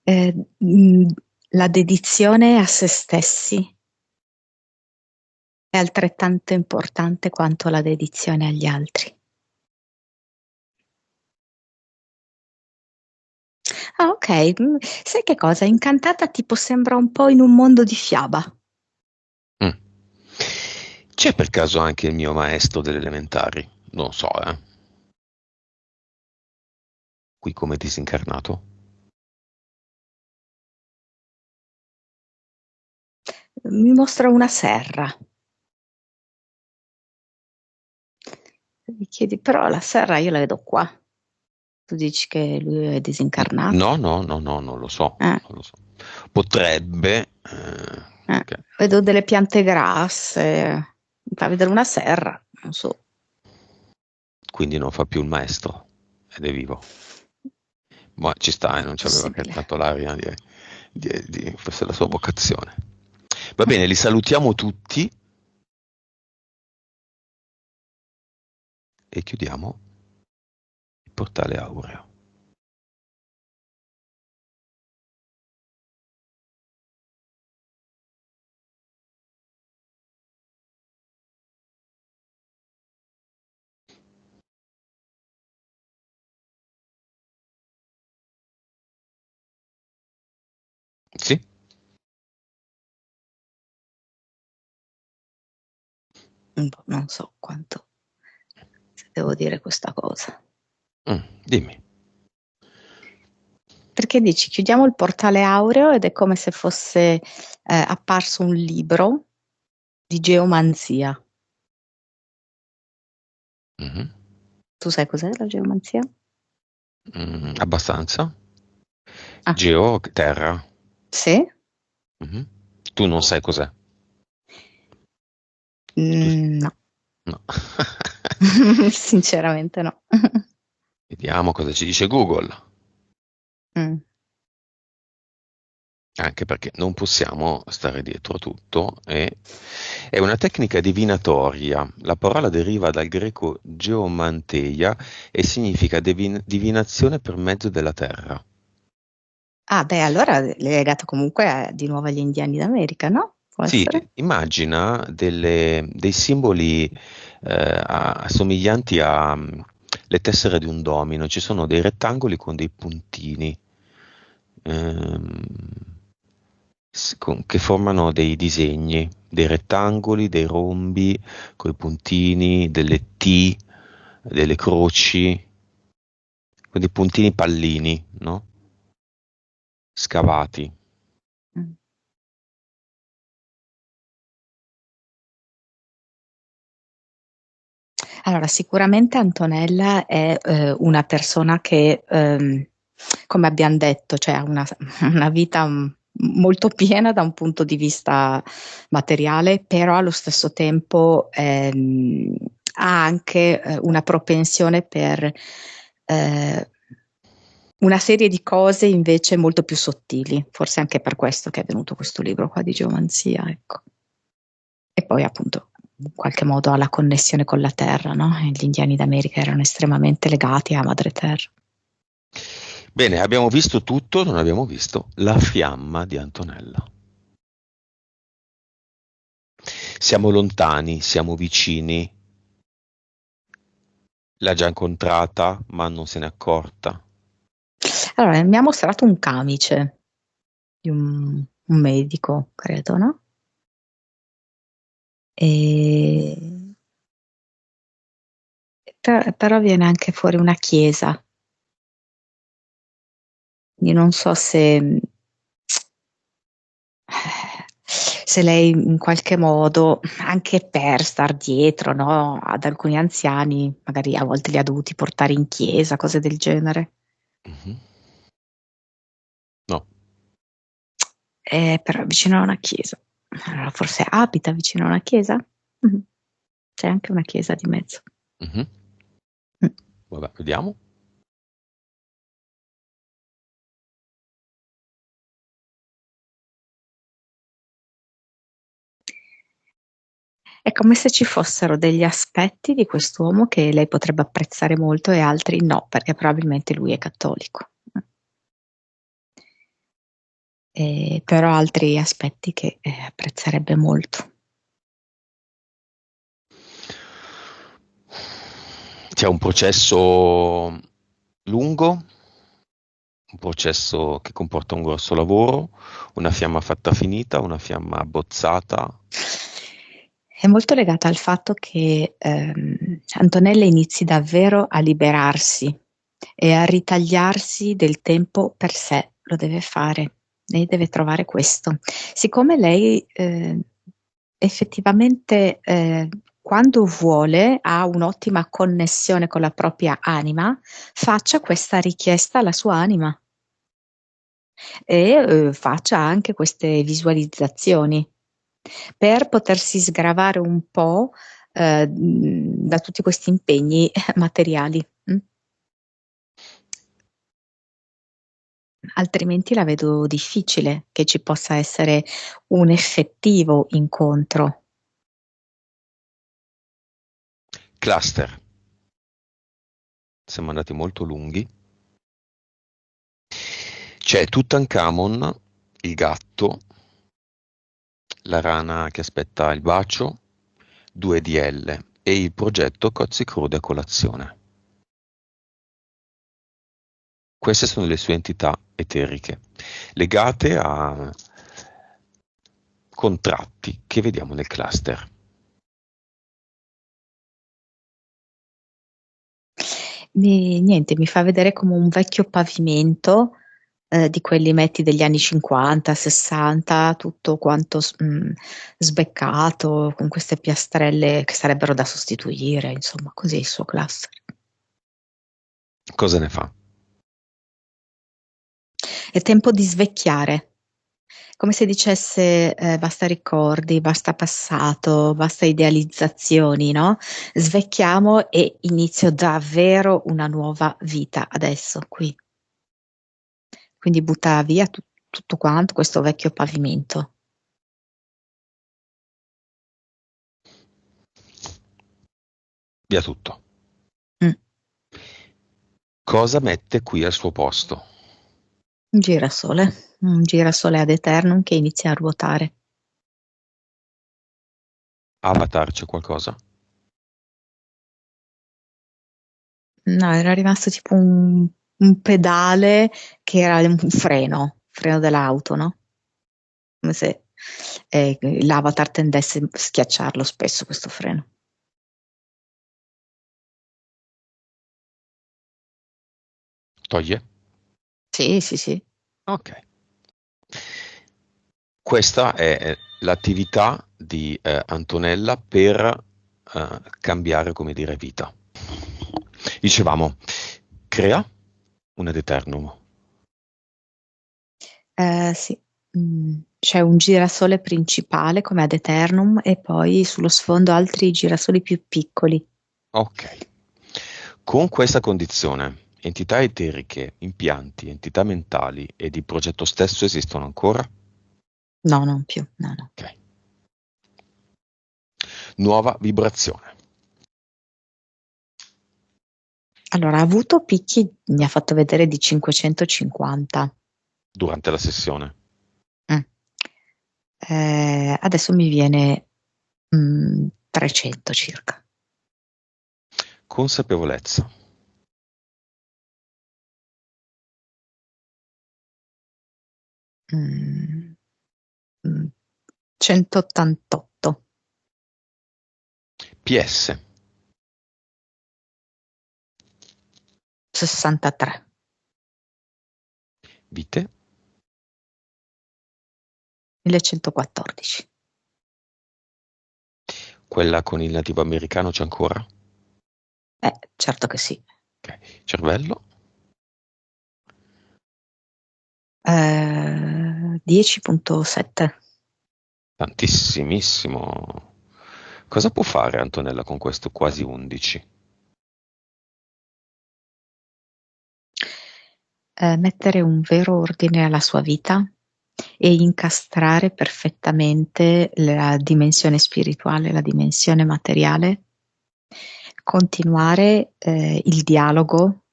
eh, mh, la dedizione a se stessi è altrettanto importante quanto la dedizione agli altri. Ah, ok. Sai che cosa? Incantata tipo sembra un po' in un mondo di fiaba.
Mm. C'è per caso anche il mio maestro delle elementari? Non so, qui come disincarnato.
Mi mostra una serra. Mi chiedi, però la serra io la vedo qua. Tu dici che lui è disincarnato?
No, no, no, no, non lo so,
Eh,
non lo so. Potrebbe,
vedo delle piante grasse. Mi fa vedere una serra, non so.
quindi non fa più il maestro ed è vivo. Ma ci sta, non c'aveva che
Possibile.
tanto l'aria questa è la sua vocazione. Va bene, li salutiamo tutti e chiudiamo il portale aureo. Sì?
Non so quanto se devo dire questa cosa.
Dimmi.
Perché dici, chiudiamo il portale aureo ed è come se fosse apparso un libro di geomanzia.
Mhm.
Tu sai cos'è la geomanzia?
Abbastanza.
Ah,
Geo, terra.
sì?
Mhm. Tu non sai cos'è. Tu-
No,
No.
sinceramente no.
Vediamo cosa ci dice Google.
Mm.
Anche perché non possiamo stare dietro a tutto. È una tecnica divinatoria. La parola deriva dal greco geomanteia e significa divinazione per mezzo della terra.
Ah, beh, allora è legato comunque di nuovo agli indiani d'America, no? Può
Sì,
essere?
immagina dei simboli assomiglianti a le tessere di un domino. Ci sono dei rettangoli con dei puntini ehm, che formano dei disegni, dei rettangoli, dei rombi con i puntini, delle T, delle croci, con dei puntini pallini, no? Scavati.
Mm. Allora, sicuramente Antonella è una persona che, come abbiamo detto, cioè ha una vita molto piena da un punto di vista materiale, però allo stesso tempo ha anche una propensione per eh, una serie di cose invece molto più sottili, forse anche per questo che è venuto questo libro qua di geomanzia, ecco. E poi appunto in qualche modo ha la connessione con la terra, no? E gli indiani d'America erano estremamente legati a madre terra.
Bene, abbiamo visto tutto, non abbiamo visto la fiamma di Antonella. Siamo lontani, siamo vicini. L'ha già incontrata, ma non se n'è accorta.
Allora, mi ha mostrato un camice di un medico, credo, no? E però viene anche fuori una chiesa. Io non so se lei in qualche modo, anche per star dietro, no, ad alcuni anziani, magari a volte li ha dovuti portare in chiesa, cose del genere.
Mhm. No.
Però vicino a una chiesa. Allora, forse abita vicino a una chiesa? Mhm. C'è anche una chiesa di mezzo.
Mhm.
Mm.
Vabbè, vediamo.
È come se ci fossero degli aspetti di quest'uomo che lei potrebbe apprezzare molto e altri no, perché probabilmente lui è cattolico. Però altri aspetti che apprezzerebbe molto.
C'è un processo lungo, un processo che comporta un grosso lavoro, una fiamma fatta finita, una fiamma abbozzata.
È molto legata al fatto che Antonella inizi davvero a liberarsi e a ritagliarsi del tempo per sé, lo deve fare, lei deve trovare questo. Siccome lei effettivamente quando vuole ha un'ottima connessione con la propria anima, faccia questa richiesta alla sua anima e faccia anche queste visualizzazioni per potersi sgravare un po' da tutti questi impegni materiali. Altrimenti la vedo difficile che ci possa essere un effettivo incontro.
Cluster. Siamo andati molto lunghi. C'è Tutankhamon, il gatto, la rana che aspetta il bacio, 2DL e il progetto Cozzi Crude a colazione. Queste sono le sue entità eteriche, legate a contratti che vediamo nel cluster.
Niente, mi fa vedere come un vecchio pavimento di quelli metti degli anni 50, 60, tutto quanto sbeccato, con queste piastrelle che sarebbero da sostituire, insomma, così il suo cluster.
Cosa ne fa?
È tempo di svecchiare, come se dicesse basta ricordi, basta passato, basta idealizzazioni, no? Svecchiamo e inizio davvero una nuova vita adesso, qui. Quindi butta via tutto quanto questo vecchio pavimento.
Via tutto.
Mm.
Cosa mette qui al suo posto?
Un girasole ad eternum che inizia a ruotare.
Avatar c'è qualcosa?
No, era rimasto tipo un pedale che era un freno dell'auto, no? Come se l'avatar tendesse a schiacciarlo spesso questo freno.
Toglie?
Sì, sì, sì.
Ok. Questa è l'attività di Antonella per cambiare, come dire, vita. Dicevamo, crea un ad eternum.
Sì. C'è un girasole principale come ad eternum e poi sullo sfondo altri girasoli più piccoli.
Ok. Con questa condizione, entità eteriche, impianti, entità mentali ed il progetto stesso esistono ancora?
No, non più, no, no.
Ok. Nuova vibrazione.
Allora, ha avuto picchi, mi ha fatto vedere di 550.
Durante la sessione.
Mm. Adesso mi viene 300 circa.
Consapevolezza.
Mm, mm, 188.
PS.
63.
Vite?
1114.
Quella con il nativo americano c'è ancora?
Certo che sì.
Ok. Cervello?
10.7.
Tantissimissimo. Cosa può fare Antonella con questo quasi 11?
Mettere un vero ordine alla sua vita e incastrare perfettamente la dimensione spirituale, la dimensione materiale, continuare il dialogo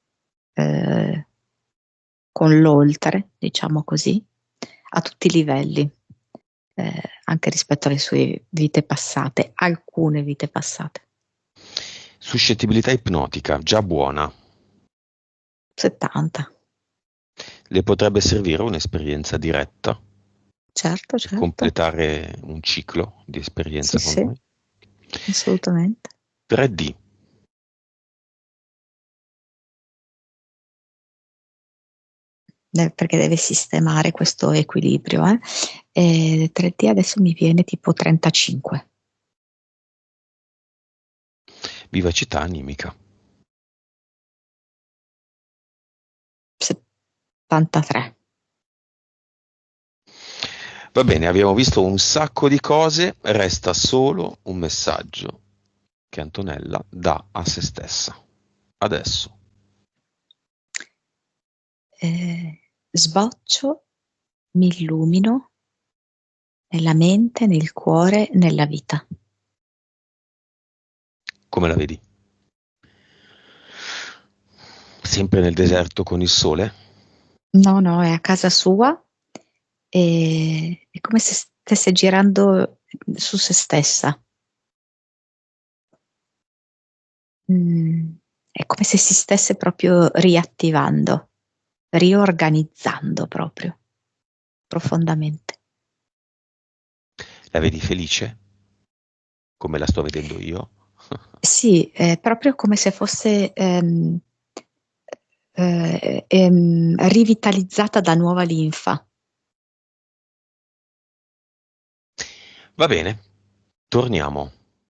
con l'oltre, diciamo così, a tutti i livelli, anche rispetto alle sue vite passate, alcune vite passate.
Suscettibilità ipnotica, già buona.
70.
Le potrebbe servire un'esperienza diretta
Certo,
per
certo.
completare un ciclo di
Sì,
esperienza con
sì,
noi.
assolutamente.
3D.
Perché deve sistemare questo equilibrio. E 3D adesso mi viene tipo 35.
Vivacità animica.
73.
Va bene, abbiamo visto un sacco di cose, resta solo un messaggio che Antonella dà a se stessa. Adesso.
Sboccio, mi illumino nella mente, nel cuore, nella vita.
Come la vedi? Sempre nel deserto con il sole?
No, no, è a casa sua e è come se stesse girando su se stessa. È come se si stesse proprio riattivando, riorganizzando proprio profondamente.
La vedi felice? Come la sto vedendo io?
Sì, è proprio come se fosse rivitalizzata da nuova linfa.
Va bene, torniamo